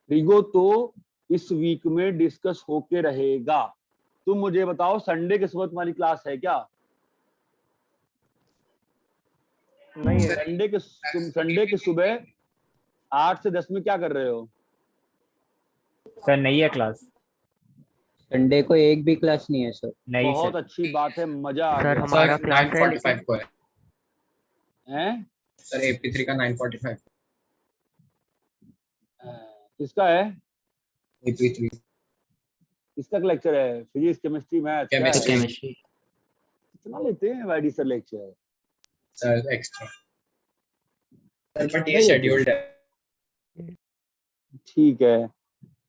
ट्रिगो तो इस वीक में डिस्कस होके रहेगा। तुम मुझे बताओ संडे के सुबह तुम्हारी क्लास है क्या? नहीं है. संडे के सुबह 8 से 10 में क्या कर रहे हो? सर नहीं है क्लास. संडे को एक भी क्लास नहीं है सर। नहीं बहुत सर. अच्छी बात है, मजा आ सर गया। हमारा सर क्लास है 9:45 लेकिन को है. हैं? सर AP3 का 9:45. किसका है? AP3 किसका लेक्चर है? फिजिक्स केमिस्ट्री मैथ क्या है? केमिस्ट्री. चला लेते हैं YD sir lecture. Sir extra. Sir but ये नहीं होते। शेड्यूल्ड है. ठीक है,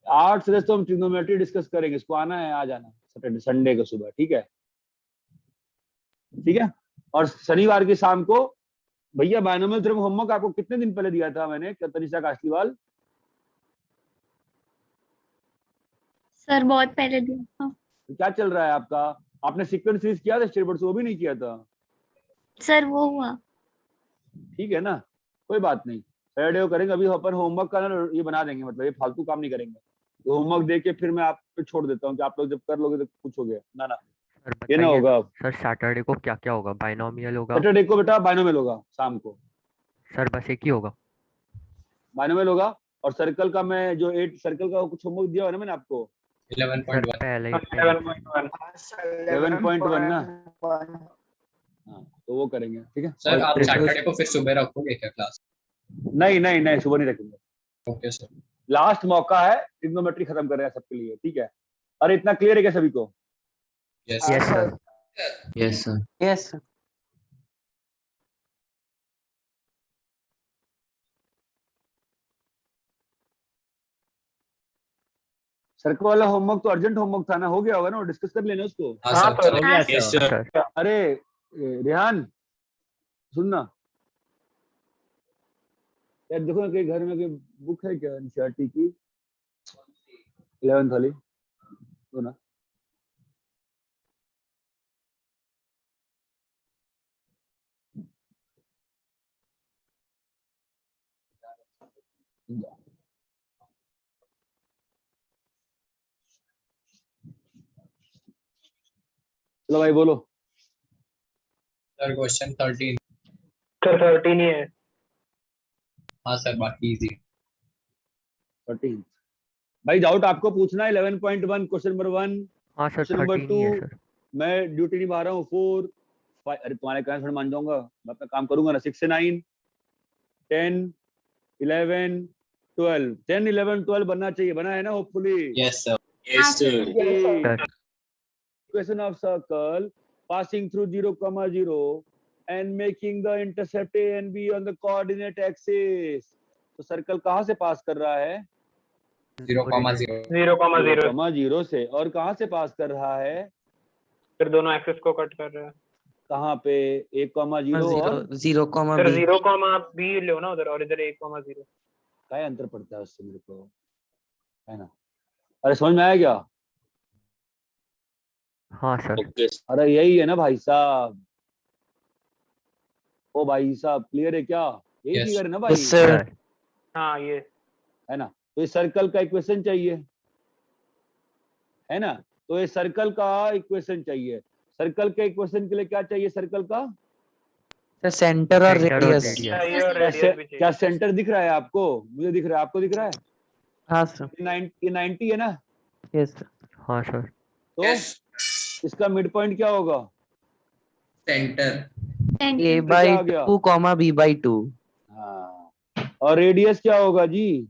8 से 10 तो हम ट्रिग्नोमेट्री डिस्कस करेंगे, इसको आना है, आ जाना सैटरडे संडे को सुबह। ठीक है ठीक है। और शनिवार की शाम को भैया बायनोमियल थ्योरम होमवर्क आपको कितने दिन पहले दिया था मैंने, तनिषा कास्लीवाल? सर बहुत पहले दिया था। तो क्या चल रहा है आपका? आपने सीक्वेंस सीरीज किया था स्टेट बोर्ड से, वो भी नहीं किया था? सर वो हुआ। ठीक है ना, कोई बात नहीं, सैटरडे को करेंगे। अभी अपन होमवर्क का ना ये बना देंगे, मतलब ये फालतू काम नहीं करेंगे। तो होमवर्क दे के फिर मैं आप पे छोड़ देता हूँ कि आप लोग जब कर लोगे तो पूछोगे ना ना, सर ये ना बताइए होगा। सर सैटरडे को क्या क्या होगा। बाइनोमियल होगा सैटरडे को बेटा बायनोमियल होगा शाम को। सर, बस एक ही होगा। बायनोमियल होगा और सर्कल का मैं जो 8 सर्कल का कुछ होमवर्क दिया हुआ ना मैंने आपको, 11.1. पहले ही 11.1. 11.1 ना, हाँ तो वो करेंगे। ठीक है सर आप ट्रिगो सैटरडे को फिर सुबह रखोगे क्या क्लास? नहीं नहीं नहीं, सुबह नहीं रखेंगे। Okay sir. लास्ट मौका है, ट्रिग्नोमेट्री खत्म कर रहे हैं सबके लिए। ठीक है, अरे इतना क्लियर है क्या सभी को? Yes yes sir. Yes sir. Yes sir. Circle वाला होमवर्क तो अर्जेंट होमवर्क था ना, हो गया होगा ना, डिस्कस कर लेना उसको। हाँ हाँ सर सर. हो चलो. गया यस सर. सर. अरे रेहान सुनना यार, देखो ना कहीं घर में कोई बुक है क्या एनसीईआरटी की 11th वाली, तो ना चलो भाई बोलो। Sir question 13। सर 13 ही है। हाँ सर बाकी इजी। 13 भाई डाउट आपको पूछना है 11.1 क्वेश्चन नंबर 1। हाँ सर क्वेश्चन नंबर 13 ही है 2 सर। मैं ड्यूटी निभा रहा हूँ 4 5। अरे तुम्हारे कारण थोड़ा मान जाऊंगा, मैं अपना काम करूंगा ना। 6 से 9 10 11 12 10 11 12 बनना चाहिए, बना है ना hopefully. Yes sir. Yes, sir. Sir Equation of circle passing through 0, and making the intercept A and B on the coordinate axis। तो सर्कल कहाँ से पास कर रहा है? 0,0 0,0 0 से। और कहाँ से पास कर रहा है? फिर दोनों एक्सेस को कट कर रहा है। कहाँ पे? 1,0 और 0, सर 0, B लो ना उधर, और इधर 1,0। क्या अंतर पड़ता है उससे मेरे को, है ना? अरे समझ में आया क्या? हाँ सर। अरे यही है ना भाई साहब। ओ भाई साहब क्लियर है क्या? यही Yes. फिगर है ना भाई? सर हाँ ये है ना? तो इस सर्कल का इक्वेशन चाहिए, है ना? तो इस सर्कल का इक्वेशन चाहिए। सर्कल के इक्वेशन के लिए क्या चाहिए? सर्कल का सेंटर और Center और रेडियस। radius। चाहिए और क्या रेडियस भी चाहिए। क्या सेंटर दिख रहा है आपको? मुझे दिख रहा है, आपको दिख रहा है? हाँ सर। ये 90 है ना? Yes sir. हाँ सर। तो इसका मिड पॉइंट क्या होगा? सेंटर A तो by क्या आ गया? 2, B by 2। हाँ, और रेडियस क्या होगा जी?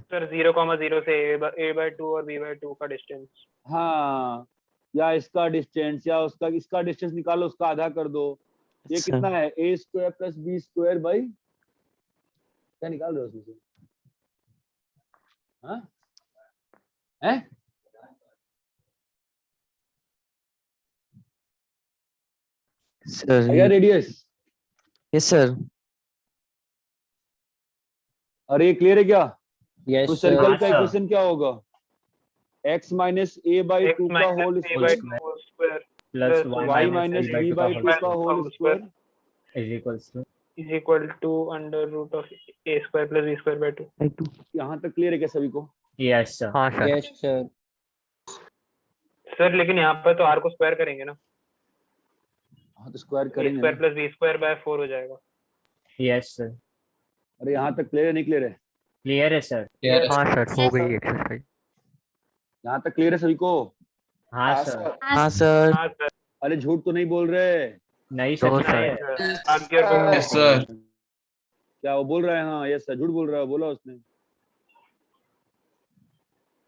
सर 0,0 से A/2 और B/2 का डिस्टेंस। हाँ, या इसका डिस्टेंस या उसका, इसका डिस्टेंस निकालो, उसका आधा कर दो। ये अच्छा। कितना है? A² + B² बाई, क्या निकाल रहे हो उसमें से? हाँ हैं? सर आया रेडियस? Yes sir. और ये क्लियर है क्या? यस तो सर। सर्कल का हाँ, सर। इक्वेशन क्या होगा? x - A/2 का whole square plus y - B/2 का whole square is equals to is equal to √(a² + b²/2)। यहाँ तक क्लियर है क्या सभी को? Yes sir. हाँ सर। Yes sir. सर लेकिन यहाँ पर तो r को स्क्वायर करेंगे ना, हाँ तो स्क्वायर a² करेंगे ना। + b²/4 हो जाएगा। Yes sir. अरे यहाँ तक क्लियर है, नहीं क्लियर है? क्लियर है सर। हाँ सर हो गई एक्सरसाइज। यहाँ तक क्लियर है सभी को? हाँ सर। हाँ सर। हाँ सर। अरे झूठ तो नहीं बोल रहे? नहीं तो सच सर। है। आज्ञा सर। क्या वो बोल रहा है? हाँ यस सर। झूठ बोल रहा है, बोला उसने।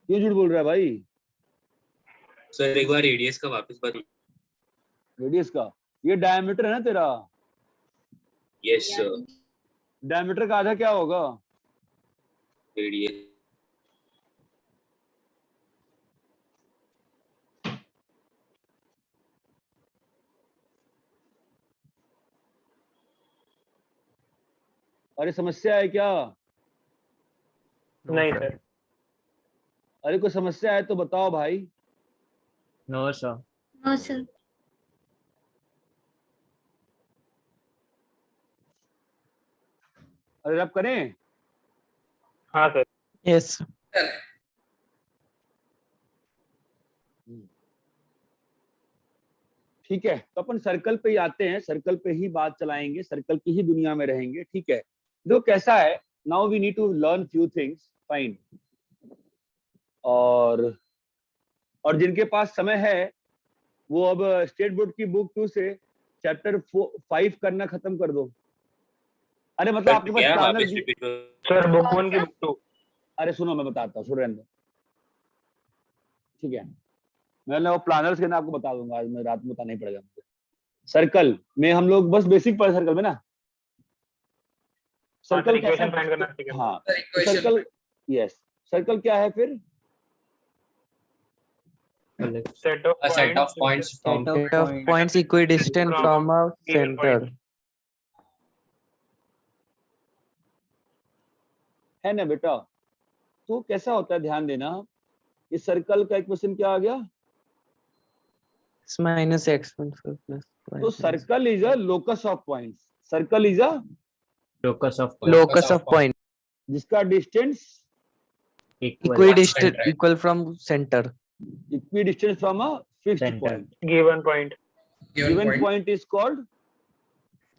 क्यों झूठ बोल रहा है भाई? सर एक बार रेडियस का वापस बता। रेडियस का? ये डायमीटर है ना तेरा? Yes sir. डायमीटर का आधा क्या होगा? रेडियस। अरे समस्या है क्या? नहीं सर। अरे कोई समस्या है तो बताओ भाई। No sir. No, sir. अरे रब करें? हाँ सर। यस। ठीक है, तो अपन सर्कल पे ही आते हैं, सर्कल पे ही बात चलाएंगे, सर्कल की ही दुनिया में रहेंगे। ठीक है, देखो कैसा है। Now we need to learn few things, fine. और जिनके पास समय है वो अब स्टेट बोर्ड की बुक 2 से चैप्टर 5 करना खत्म कर दो। अरे मतलब आपके पास क्या प्लानर वापस रिपीट करो। सर बुक 1 की बुक 2। अरे सुनो मैं बताता हूँ, सुन रहने दो। ठीक है, मैं वो प्लानर्स के ना आपको बता दूंगा, आज मैं रात में बताना ही पड़ेगा मुझे। सर्कल में हम लोग बस बेसिक पढ़े सर्कल में ना। सर्कल इक्वेशन फाइंड करना है। हाँ सर्कल, यस सर्कल क्या है फिर? Set of points Set of points equidistant from a center. है ना बेटा? तो कैसा होता है, ध्यान देना। इस सर्कल का इक्वेशन क्या आ गया? X minus x1 plus तो circle is a locus of points. Circle is a locus of point जिसका distance equidistant equal from center. Equidistance from a fixed Center. Point. Given point. Given point is called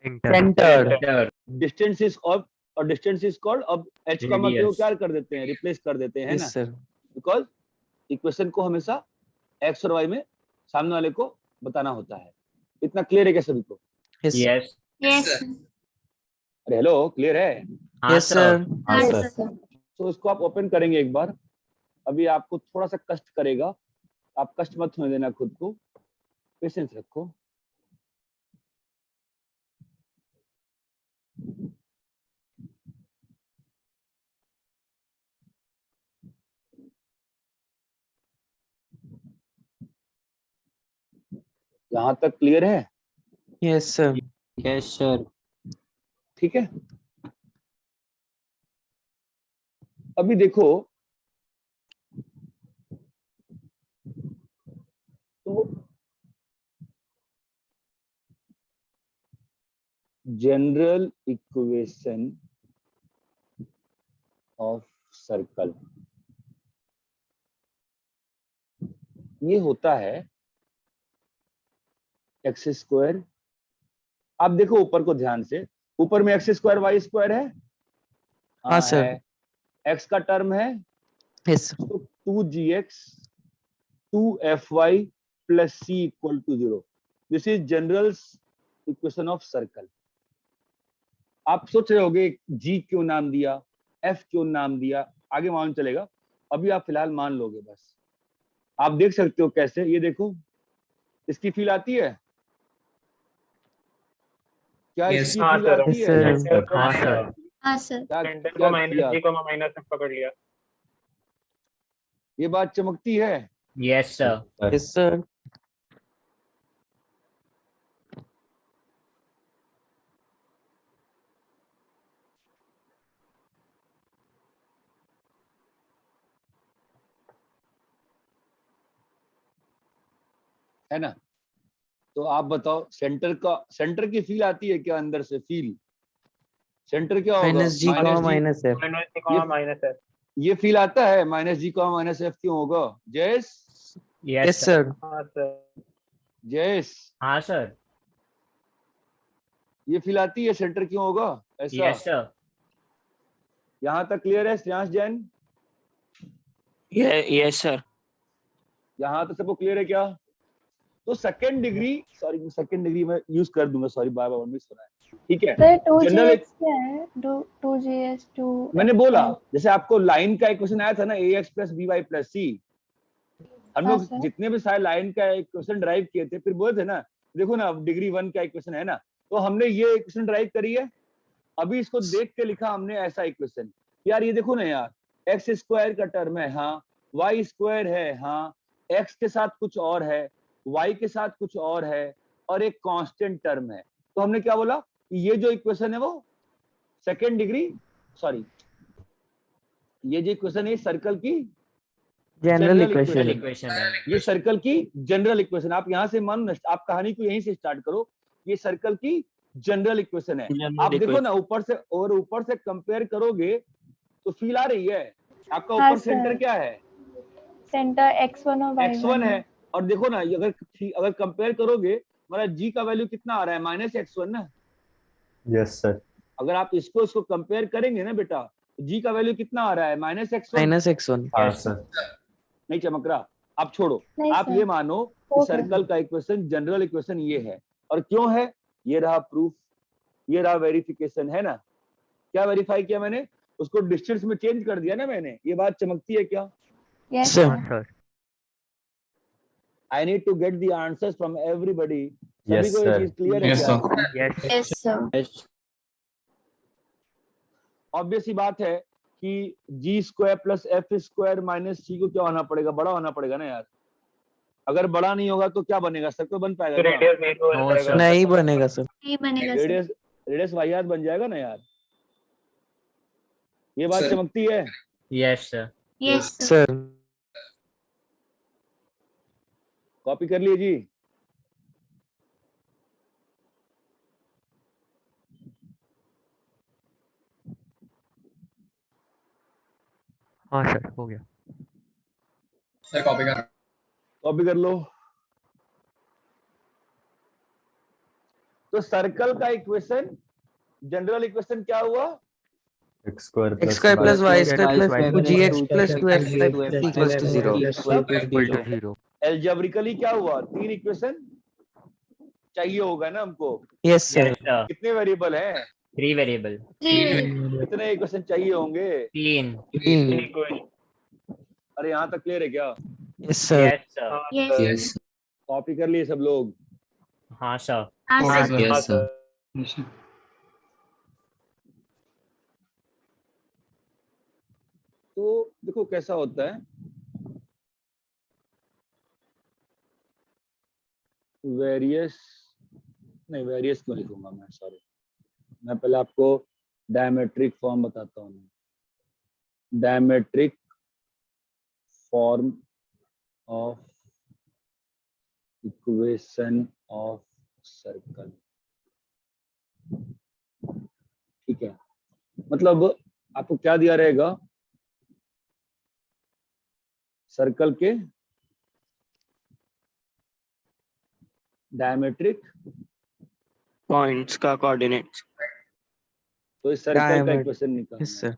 centre. Center. Distance is of, और distance is called, अब h comma k को Radius. क्या कर देते हैं, replace कर देते हैं, है ना, यस सर। बिकॉज इक्वेशन को हमेशा x और y में सामने वाले को बताना होता है। इतना क्लियर है क्या सभी को? Yes Yes. यस अरे हेलो, क्लियर है? हाँ यस सर। हाँ सर। सर। तो इसको आप ओपन करेंगे एक बार। अभी आपको थोड़ा सा कष्ट करेगा, आप कष्ट मत होने देना खुद को, पेशेंस रखो। यहाँ तक क्लियर है? Yes sir. Yes sir. ठीक है। अभी देखो, तो जनरल इक्वेशन ऑफ सर्कल ये होता है एक्स स्क्वायर। आप देखो ऊपर को ध्यान से, ऊपर में एक्स स्क्वायर वाई स्क्वायर है। हाँ सर। एक्स का टर्म है यस तो 2gx 2fy plus c equal to 0। This is general equation of circle. आप सोच रहे होगे g क्यों नाम दिया, f क्यों नाम दिया, आगे मालूम चलेगा। अभी आप फिलहाल मान लोगे बस। आप देख सकते हो कैसे, ये देखो इसकी फील आती है क्या? Yes, इसकी हाँ फील सर। आती है? हाँ हाँ सर। हाँ सर। क्या सेंटर क्या को माइनस किया? जी को माइनस एफ पकड़ लिया। ये बात चमकती है? Yes sir. Yes sir. है ना? तो आप बताओ, सेंटर की फील आती है क्या? अंदर से फील सेंटर क्या होगा? माइनस जी कॉमा माइनस एफ। माइनस जी को माइनस एफ। ये फील आता है माइनस जी का माइनस एफ क्यों होगा? जयस, Yes यस sir. सर। हाँ सर। जयस, हाँ sir. ये फील आती है सेंटर क्यों होगा ऐसा? Yes sir. यहाँ तक क्लियर है श्रेयांश जैन? Yes sir. यहाँ तक सबको क्लियर है क्या? तो second degree, sorry second degree में यूज कर दूंगा, सॉरी बार बार मिस हो रहा है, ठीक है। सर जनरल 2gx क्या है? 2gs 2 मैंने बोला, जैसे आपको लाइन का इक्वेशन आया था ना, ax plus by plus c, हम हाँ लोग सर। जितने भी सारे लाइन का इक्वेशन ड्राइव किए थे, फिर बोले थे ना, देखो ना डिग्री 1 का इक्वेशन है ना, तो हमने ये इक्वेशन ड्राइव करी है। अभी इसको देख के लिखा हमने ऐसा इक्वेशन, यार ये देखो ना यार, एक्स स्क्वायर का टर्म है, हाँ, वाई स्क्वायर है, हाँ, एक्स के साथ कुछ और है, वाई के साथ कुछ और है, और एक कांस्टेंट टर्म है। तो हमने क्या बोला, ये जो इक्वेशन है वो सेकेंड डिग्री, सॉरी ये जो इक्वेशन है सर्कल की जनरल General इक्वेशन। equation है. ये सर्कल की जनरल इक्वेशन। आप यहाँ से मान, आप कहानी को यहीं से स्टार्ट करो, ये सर्कल की जनरल इक्वेशन है। आप देखो ना ऊपर से, और ऊपर से कंपेयर करोगे तो फील आ रही है आपका। हाँ ऊपर सेंटर सर। क्या है? सेंटर x1 और y1 x1 है। और देखो ना, ये अगर कंपेयर करोगे, हमारा g का वैल्यू कितना आ रहा है? -x1 ना। Yes sir. अगर आप इसको कंपेयर करेंगे ना बेटा, g का वैल्यू कितना आ रहा है? -x1। -x1। हाँ सर। नहीं चमक रहा, आप छोड़ो। नहीं आप सर। ये मानो कि ओके। सर्कल का इक्वेशन जनरल इक्वेशन ये है। और क्यों है? ये रहा प्रूफ, ये रहा वेरिफिकेशन, है ना। क्या वेरीफाई किया मैंने? उसको डिस्टेंस में चेंज कर दिया ना मैंने। ये बात चमकती है क्या? Yes sir. हाँ sir. Sir. I need to get the answers from everybody. सभी Yes, को ये sir. चीज क्लियर है Yes, क्या? sir. Yes yes sir. Obvious ही बात है कि g square plus f square minus c को क्या होना पड़ेगा? बड़ा होना पड़ेगा ना यार। अगर बड़ा नहीं होगा तो क्या बनेगा? सर्कल बन पाएगा तो क्या? रेडियस नहीं हो No, जाएगा। sir. नहीं बनेगा सर। नहीं बनेगा सर। रेडियस, रेडियस वाहियात बन जाएगा ना यार। ये बात Sir. चमकती है? Yes sir. Yes sir. Sir. Copy कर लिए जी? हाँ सर, हो गया। सर कॉपी कर। कॉपी कर लो। तो सर्कल का इक्वेशन, जनरल इक्वेशन क्या हुआ? x square x square plus y square plus y 2gx plus 2x square equals to 0. equal to 0. Algebraically क्या हुआ? 3 इक्वेशन चाहिए होगा ना हमको। Yes sir. Yes, sir. कितने वेरिएबल हैं? 3 वेरिएबल। कितने इक्वेशन चाहिए होंगे? 3। अरे यहाँ तक क्लियर है क्या? Yes sir. Yes, sir. Yes. Yes. Copy कर लिए सब लोग? हाँ सर। हाँ सर। Yes, sir. तो देखो कैसा होता है, वेरियस नहीं, वेरियस क्यों लिखूंगा मैं, सॉरी, मैं पहले आपको डायमेट्रिक फॉर्म बताता हूँ। Diametric form of equation of circle, ठीक है। मतलब आपको क्या दिया रहेगा? सर्कल के डायमेट्रिक Points का coordinates. तो इस सर्कल का Diameter. इक्वेशन निकालना Yes sir. है,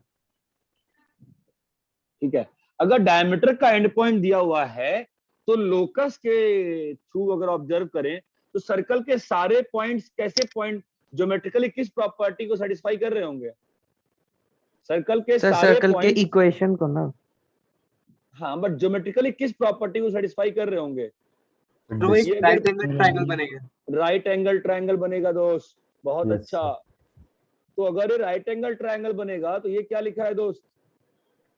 ठीक है। अगर डायमीटर का एंड पॉइंट दिया हुआ है तो लोकस के थ्रू अगर ऑब्जर्व करें तो सर्कल के सारे पॉइंट्स कैसे पॉइंट ज्योमेट्रिकली किस प्रॉपर्टी को सेटिस्फाई कर रहे होंगे? सर्कल के सर सारे सर्कल के पॉइंट, इक्वेशन को ना, हाँ, बट ज्योमेट्रिकली किस प्रॉपर्टी को सेटिस्फाई कर रहे होंगे? ट्रायंगल बनेगा। राइट एंगल ट्रायंगल बनेगा दोस्त, बहुत Yes, अच्छा। तो अगर ये राइट एंगल ट्रायंगल बनेगा तो ये क्या लिखा है दोस्त?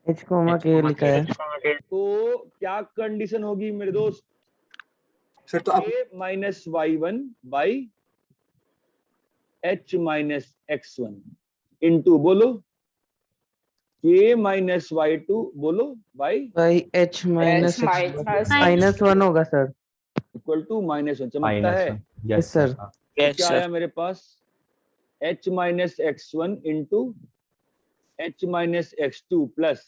h comma k लिखा है। तो क्या कंडीशन होगी मेरे दोस्त? सर तो अब a minus y1 by h minus x1 into, बोलो, k माइनस y2 बोलो बाई भाई h minus H minus minus 1 होगा सर। इक्वल टू माइनस 1 चमकता है। Yes sir. sir. Yes क्या sir. आया मेरे पास? h minus x1 into h minus x2 plus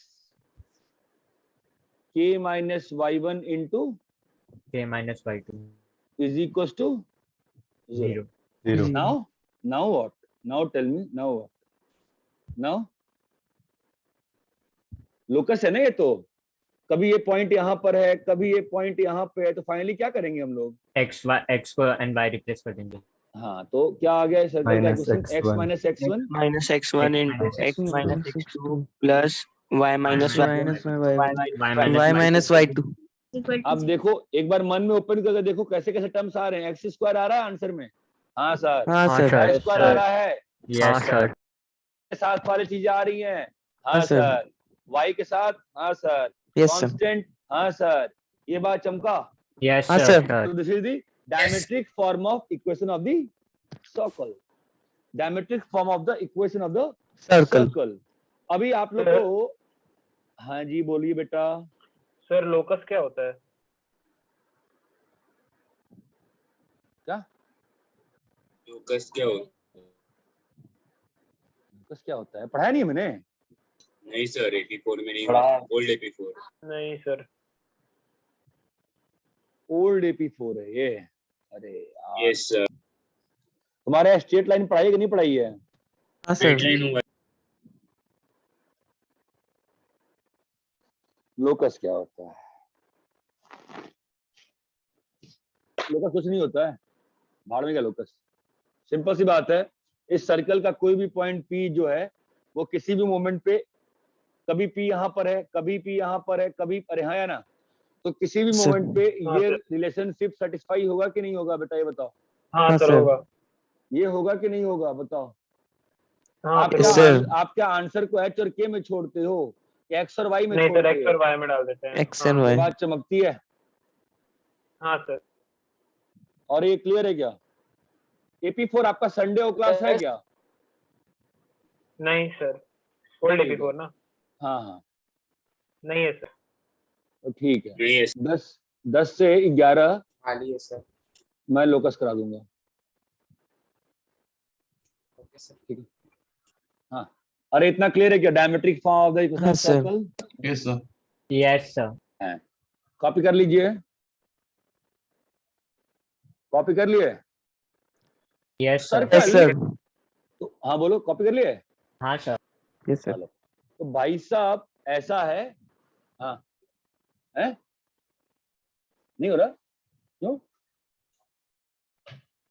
k minus y1 into K minus Y2 is equals to 0. 0. 0. Now what? Now tell me, now what? Now locus है ना ये, तो कभी ये point यहाँ पर है, कभी ये पॉइंट यहाँ पे है, तो फाइनली क्या करेंगे हम लोग? X को and Y रिप्लेस कर देंगे। हाँ, तो क्या आ गया सर्कल का Minus equation? x x1. Minus x1 minus x1 into x minus x2 plus y minus y minus y2. Equal to अब 0. देखो एक बार मन में ओपन करके देखो कैसे कैसे टर्म्स आ रहे हैं। एक्स स्क्वायर आ रहा है आंसर में? हाँ सर। हाँ हाँ सर। सर। वाई स्क्वायर आ रहा है? हाँ Yes, sir. सर। साथ वाली चीजें आ रही हैं? हाँ हाँ, सर। सर। वाई के साथ? हाँ सर। Yes sir. कांस्टेंट? हाँ सर। ये बात चमका? Yes, हाँ, sir. sir. So this is the diametric form of equation of the circle. Diametric form of the equation of the Circle. circle. अभी आप लोग को, हाँ जी बोलिए बेटा। सर लोकस क्या होता है? क्या लोकस क्या हो? लोकस क्या होता है? पढ़ाया नहीं है मैंने। नहीं सर, AP4 में नहीं, बड़ा- ओल्ड AP4। नहीं सर। ओल्ड AP4 है ये। अरे यार, यस सर। तुम्हारे स्ट्रेट लाइन पढ़ाई है कि नहीं पढ़ाई है? हाँ सर। लाइन हुआ। लोकस क्या होता है? लोकस कुछ नहीं होता है, भाड़ में क्या लोकस। सिंपल सी बात है, इस सर्कल का कोई भी पॉइंट P जो है वो किसी भी मोमेंट पे, कभी P यहाँ पर है, कभी P यहाँ पर है, कभी, अरे हाँ या ना, तो किसी भी सर। मोमेंट पे हाँ, ये सर। रिलेशनशिप सेटिस्फाई होगा कि नहीं होगा बेटा, ये बताओ। हाँ हाँ, सर सर। होगा। ये होगा कि नहीं होगा बताओ। हाँ आप सर क्या Yes, sir. आप क्या आंसर को H और K में छोड़ते हो कि X और Y में नहीं सर, छोड़ते एक्स और हो? वाई में डाल देते हैं। X and ये y. बात चमकती है। हाँ सर। और ये क्लियर है क्या? AP4 आपका संडे हो क्लास है क्या? नहीं सर, ओल्ड AP4 ना। हाँ हाँ, नहीं है सर। तो ठीक है। नहीं है 10 से 11 खाली है सर। मैं लोकस करा दूंगा। Okay sir. ठीक है, हाँ। अरे इतना क्लियर है क्या? Diametric form of the equation हाँ, of sir. Circle yes sir. Yes, sir. Copy कर लीजिए। कॉपी कर लिए? Yes sir. Yes sir. तो हाँ बोलो, कॉपी कर लिए? हाँ सर। Yes sir. चलो, तो भाई साहब ऐसा है, हाँ है, नहीं हो रहा क्यों,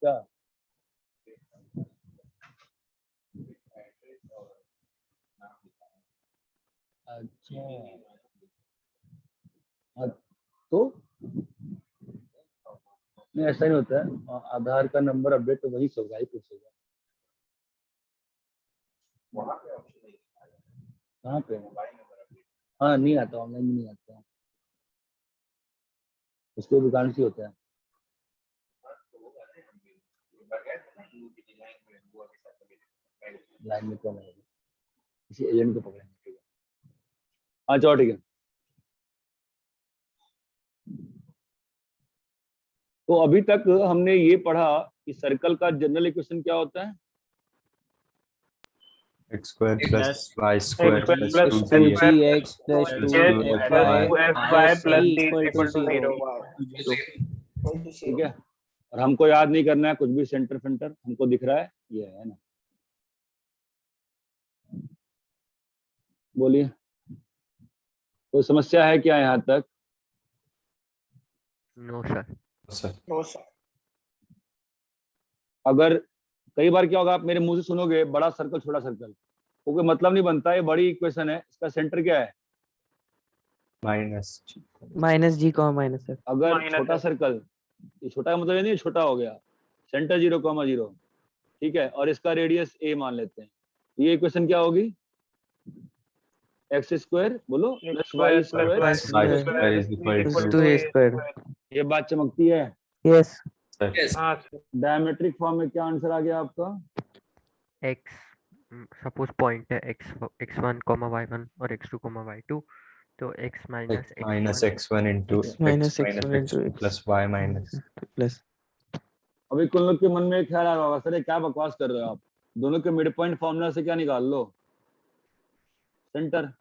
क्या? अच्छा, हाँ, तो नहीं ऐसा नहीं होता है, आधार का नंबर अपडेट तो वही होगा ही कुछ होगा। कहाँ पे? हाँ नहीं आता, ऑनलाइन नहीं आता, उसके दुकान से होता है। लाइन में कौन है, किसी एजेंट को पकड़ेंगे, ठीक है। हाँ चलो ठीक है। तो अभी तक हमने ये पढ़ा कि सर्कल का जनरल इक्वेशन क्या होता है? x square plus Plus y square x square plus plus 2gx x plus plus 2fy 2fy plus is d equal to equal to 0. ठीक है, और हमको याद नहीं करना है कुछ भी, सेंटर फेंटर हमको दिख रहा है, ये है ना। बोलिए, कोई समस्या है क्या यहाँ तक? No sir. Sir. No sir. अगर कई बार क्या होगा, आप मेरे मुंह से सुनोगे बड़ा सर्कल छोटा सर्कल, वो कोई मतलब नहीं बनता, ये बड़ी इक्वेशन है, इसका सेंटर क्या है? माइनस जी कॉमा माइनस सर। अगर माइनस छोटा है। सर्कल, ये छोटा का मतलब ये नहीं छोटा हो गया, सेंटर 0,0, ठीक है, और इसका रेडियस a मान लेते हैं, ये इक्वेशन क्या होगी? x स्क्वायर बोलो plus Y square is equal to A square. ये बात चमकती है। यस। हाँ सर। डायमेट्रिक फॉर्म में क्या आंसर आ गया आपका? x सपोज पॉइंट है x1 y1 और x2 y2, तो x minus x1 into x minus minus x1 x into x plus y minus plus. अभी कुछ लोग के मन में ख्याल आ रहा होगा, सर ये क्या बकवास कर रहे हो आप, दोनों के मिड पॉइंट फॉर्मूला से क्या निकाल लो? सेंटर,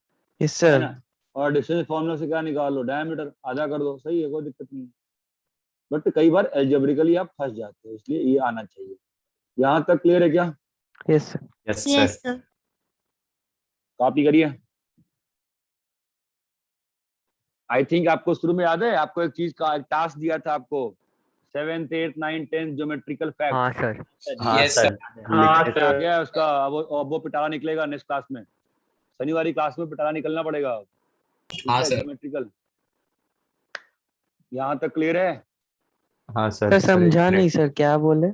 यस है सर। ना, और डिस्टेंस फॉर्मूला से क्या निकाल लो? डायमीटर, आधा कर दो, सही है, कोई दिक्कत नहीं है। बट कई बार एल्जेब्रिकली आप फंस जाते हो, इसलिए ये आना चाहिए। यहाँ तक क्लियर है क्या? Yes sir. yes yes sir sir. Copy करिए। आई थिंक आपको शुरू में याद है, आपको एक चीज का टास्क दिया था आपको, 7th 8th 9th 10th geometrical fact. हाँ सर। हाँ Yes, सर हाँ क्या सर। क्या है उसका? वो पिटारा निकलेगा नेक्स्ट क्लास में, शनिवार क्लास में पिटारा निकलना पड़ेगा, हाँ सर। ज्योमेट्रिकल। यहाँ तक क्लियर है? हाँ सर समझा नहीं सर, क्या बोले?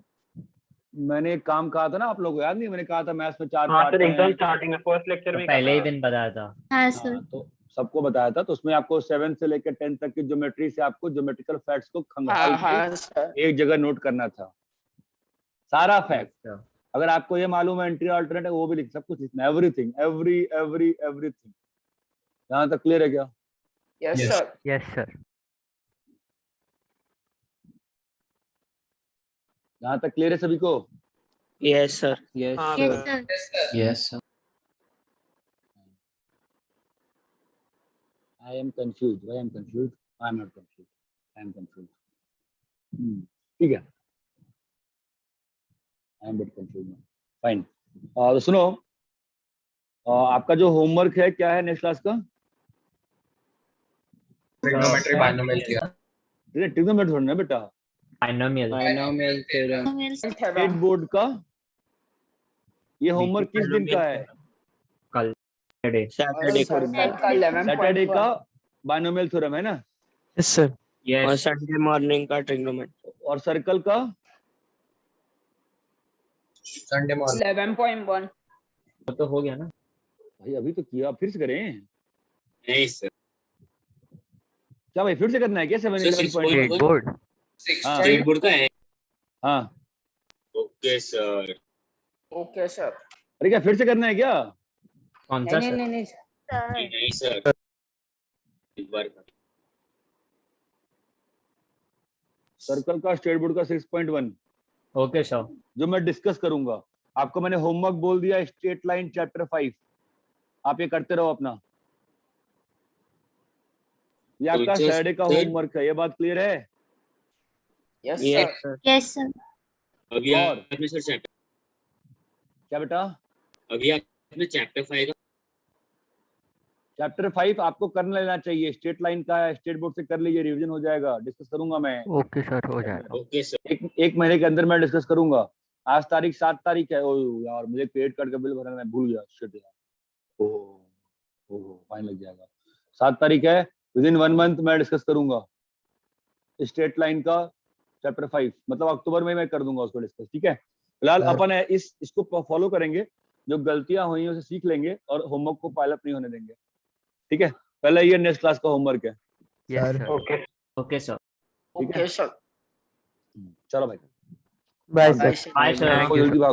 मैंने एक काम कहा था ना आप लोगों को, याद नहीं? मैंने कहा था मैथ्स में 4 हाँ पार्ट सर, एकदम हैं। स्टार्टिंग में फर्स्ट लेक्चर तो में पहले ही कहा। दिन बताया था। हाँ सर। हाँ, तो सबको बताया था, तो उसमें आपको 7 से लेकर 10 तक की ज्योमेट्री से आपको ज्योमेट्रिकल फैक्ट्स को खंगाल हाँ के हाँ सर। एक जगह नोट करना था, सारा फैक्ट। अच्छा। अगर आपको ये मालूम है एंट्री अल्टरनेट है, वो भी लिख, सब कुछ लिखना, एवरीथिंग, एवरीथिंग। यहाँ तक क्लियर है क्या? Yes Yes. Sir. Yes sir. यहाँ तक क्लियर है सभी को? Yes sir. यस हाँ yes sir. Sir. Yes, sir. I am confused. Why I am confused? I am not confused. I am confused. ठीक है, I am bit confused now. Fine. तो सुनो, आपका जो होमवर्क है क्या है नेक्स्ट क्लास का? Trigonometry binomial theorem. ट्रिग्नोमेट्री थोड़ा ना बेटा, binomial. Binomial theorem. State board का। ये होमवर्क किस दिन का है? कल सैटरडे। सैटरडे को। सर्कल का 11.1 सैटरडे का बाइनोमियल थ्योरम है ना? Yes sir. और यस। संडे मॉर्निंग का ट्रिग्नोमेट्री। और सर्कल का? Sunday morning 11.1। वो तो हो गया ना। भाई अभी तो किया, फिर से करें नहीं सर। क्या भाई? फिर से करना है क्या? 7 Sir, 11.1? State board. हाँ। स्टेट बोर्ड का है। हाँ, ओके सर। Okay sir. अरे क्या फिर से करना है क्या? कौन सा नहीं सर? नहीं नहीं सर। नहीं सर, एक बार सर्कल का स्टेट बोर्ड का 6.1 ओके सर। जो मैं डिस्कस करूंगा। आपको मैंने होमवर्क बोल दिया, स्ट्रेट लाइन चैप्टर 5, आप ये करते रहो अपना। ये आपका तो सैटरडे का सर- होमवर्क है, ये बात क्लियर है? Yes Yes, sir. Yes sir. अभी और आपने सर चैप्टर क्या बेटा, अभी आपने चैप्टर 5 का चैप्टर 5 आपको कर लेना चाहिए, स्टेट लाइन का है, स्टेट बोर्ड से कर लीजिए, रिवीजन हो जाएगा, डिस्कस करूंगा मैं। ओके सर, हो जाएगा। Okay sir. एक महीने के अंदर मैं डिस्कस करूंगा। आज तारीख 7 तारीख है। ओ यार मुझे क्रेडिट कार्ड का बिल भरना, मैं भूल गया, शिट यार। ओहो फाइन लग जाएगा। 7 तारीख है, विद इन 1 मंथ मैं डिस्कस करूंगा स्टेट लाइन का चैप्टर 5, मतलब अक्टूबर में मैं कर दूंगा उसको डिस्कस, ठीक है। फिलहाल अपन इसको फॉलो करेंगे, जो गलतियां हुई हैं उसे सीख लेंगे और होमवर्क को पाइल अप नहीं होने देंगे, ठीक है। पहले ये नेक्स्ट क्लास का होमवर्क है, yes sir. Okay okay sir. ठीक है। Okay sir. चलो भाई, bye bye sir. Sir. Bye sir. जल्दी भागो।